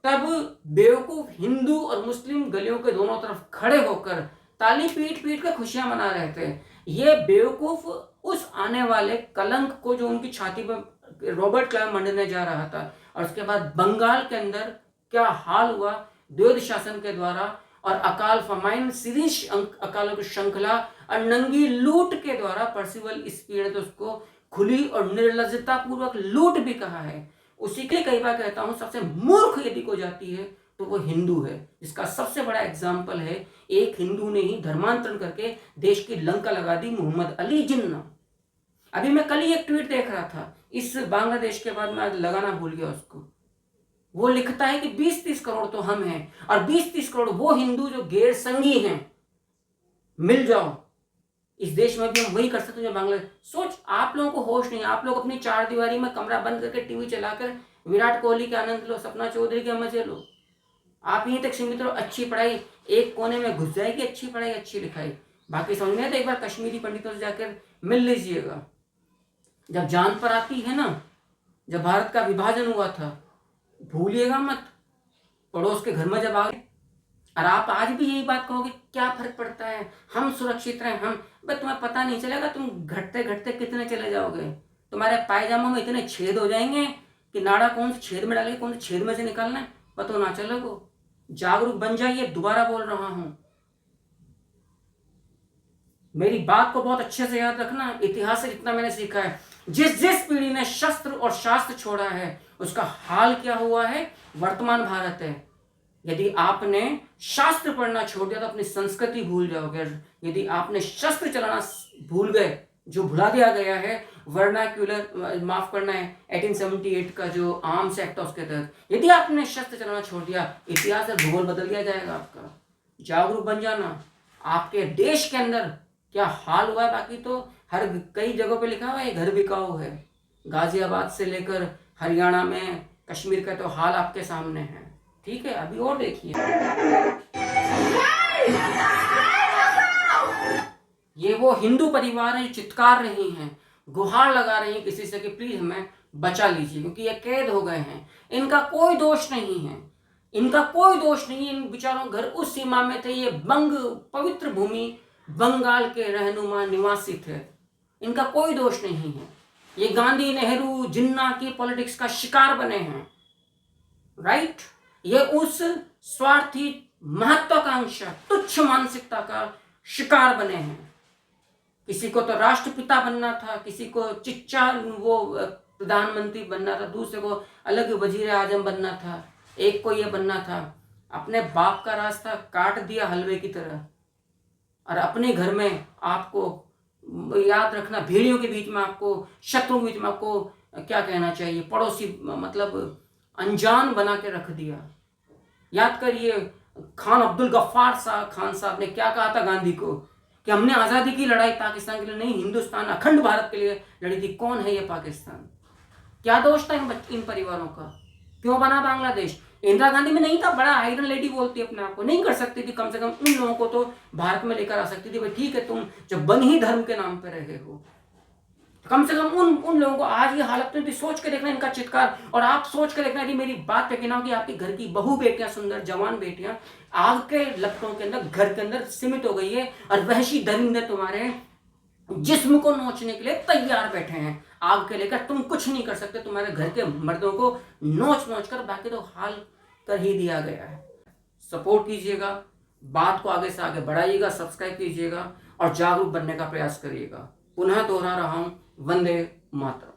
तब बेवकूफ हिंदू और मुस्लिम गलियों के दोनों तरफ खड़े होकर ताली पीट कर खुशियां मना रहे थे। ये बेवकूफ उस आने वाले कलंक को जो उनकी छाती पर रॉबर्ट क्लाइव मंडने जा रहा था, और उसके बाद बंगाल के अंदर क्या हाल हुआ द्वैध शासन के द्वारा, और अकाल फमाइन, सीरीज अकालों की श्रृंखला और नंगी लूट के द्वारा, पर्सिवल स्पीड तो उसको खुली और निर्लज्जता पूर्वक लूट भी कहा है। उसी के कई बार कहता हूं सबसे मूर्ख यदि को जाती है तो वो हिंदू है, जिसका सबसे बड़ा एग्जाम्पल है एक हिंदू ने ही धर्मांतरण करके देश की लंका लगा दी, मोहम्मद अली जिन्ना। अभी मैं कल ही एक ट्वीट देख रहा था इस बांग्लादेश के बाद, मैं आज लगाना भूल गया उसको। वो लिखता है कि 20-30 करोड़ तो हम हैं और 20-30 करोड़ वो हिंदू जो गैर संगी हैं, मिल जाओ इस देश में भी हम वही कर सकते हैं जो बांग्लादेश। सोच, आप लोगों को होश नहीं, आप लोग अपनी 4 दीवारी में कमरा बंद करके टीवी चलाकर विराट कोहली के आनंद लो, सपना चौधरी के मजे लो। आप यहीं तक सीमित रहो, अच्छी पढ़ाई एक कोने में घुस जाएगी, अच्छी पढ़ाई अच्छी लिखाई, बाकी समझ में तो एक बार कश्मीरी पंडितों से जाकर मिल लीजिएगा। जब जान पर आती है ना, जब भारत का विभाजन हुआ था, भूलिएगा मत, पड़ोस के घर में जब आ गए, और आप आज भी यही बात कहोगे क्या फर्क पड़ता है, हम सुरक्षित रहे, हम बस, तुम्हें पता नहीं चलेगा तुम घटते घटते कितने चले जाओगे। तुम्हारे पायजामों में इतने छेद हो जाएंगे कि नाड़ा कौन से छेद में डाले, कौन से छेद में से निकालना है पता ना चलेगा। जागरूक बन जाइए, दोबारा बोल रहा हूं, मेरी बात को बहुत अच्छे से याद रखना। इतिहास से जितना मैंने सीखा है, जिस पीढ़ी ने शस्त्र और शास्त्र छोड़ा है उसका हाल क्या हुआ है, वर्तमान भारत है। यदि आपने शास्त्र पढ़ना छोड़ दिया तो अपनी संस्कृति भूल जाओगे। यदि आपने शस्त्र चलाना भूल गए, जो भुला दिया गया है वर्नाक्यूलर, माफ करना है 1878 का जो आर्म्स एक्ट है उसके तहत, यदि आपने शस्त्र चलाना छोड़ दिया, इतिहास और भूगोल बदल दिया जाएगा आपका। जागरूक बन जाना। आपके देश के अंदर क्या हाल हुआ है, बाकी तो हर कई जगहों पे लिखा हुआ है घर बिकाऊ है। गाजियाबाद से लेकर हरियाणा में, कश्मीर का तो हाल आपके सामने है। ठीक है, अभी और देखिए, ये वो हिंदू परिवार है, चित्कार रही हैं, गुहार लगा रही हैं किसी से कि प्लीज हमें बचा लीजिए, क्योंकि ये कैद हो गए हैं। इनका कोई दोष नहीं है, इनका कोई दोष नहीं है। इन बेचारों घर उस सीमा में थे, ये पवित्र भूमि बंगाल के रहनुमा निवासी थे, इनका कोई दोष नहीं है। ये गांधी, नेहरू, जिन्ना की पॉलिटिक्स का शिकार बने हैं, राइट। ये उस स्वार्थी, महत्वाकांक्षा, तुच्छ मानसिकता का शिकार बने हैं। किसी को तो राष्ट्रपिता बनना था, किसी को चिच्चा वो प्रधानमंत्री बनना था, दूसरे को अलग वजीर आजम बनना था, एक को ये बनना था। अपने बाप का रास्ता काट दिया हलवे की तरह, और अपने घर में आपको याद रखना, भेड़ियों के बीच में आपको, शत्रुओं के बीच में आपको क्या कहना चाहिए, पड़ोसी मतलब अनजान बना के रख दिया। याद करिए खान अब्दुल गफ्फार खान साहब ने क्या कहा था गांधी को कि हमने आज़ादी की लड़ाई पाकिस्तान के लिए नहीं, हिंदुस्तान अखंड भारत के लिए लड़ी थी। कौन है ये पाकिस्तान? क्या दोष था इन परिवारों का? क्यों बना बांग्लादेश? इंदिरा गांधी में नहीं था, बड़ा आयरन लेडी बोलती अपने आप को, नहीं कर सकती थी, कम से कम उन लोगों को तो भारत में लेकर आ सकती थी। भाई ठीक है, तुम जब बन ही धर्म के नाम पे रहे हो, कम से कम उन लोगों को आज ये हालत में भी सोच के देखना इनका चित्कार। और आप सोच के देखना, यदि मेरी बात पे कहना हो कि आपके घर की बहू बेटियां, सुंदर जवान बेटियां आग के लपटों के अंदर, घर के अंदर सीमित हो गई है, और वहशी दरिंदे तुम्हारे जिस्म को नोचने के लिए तैयार बैठे हैं आग के लेकर। तुम कुछ नहीं कर सकते, तुम्हारे घर के मर्दों को नोच नोच कर बाकी तो हाल कर ही दिया गया है। सपोर्ट कीजिएगा, बात को आगे से आगे बढ़ाइएगा, सब्सक्राइब कीजिएगा और जागरूक बनने का प्रयास करिएगा। पुनः दोहरा रहा हूं, वंदे मातरम।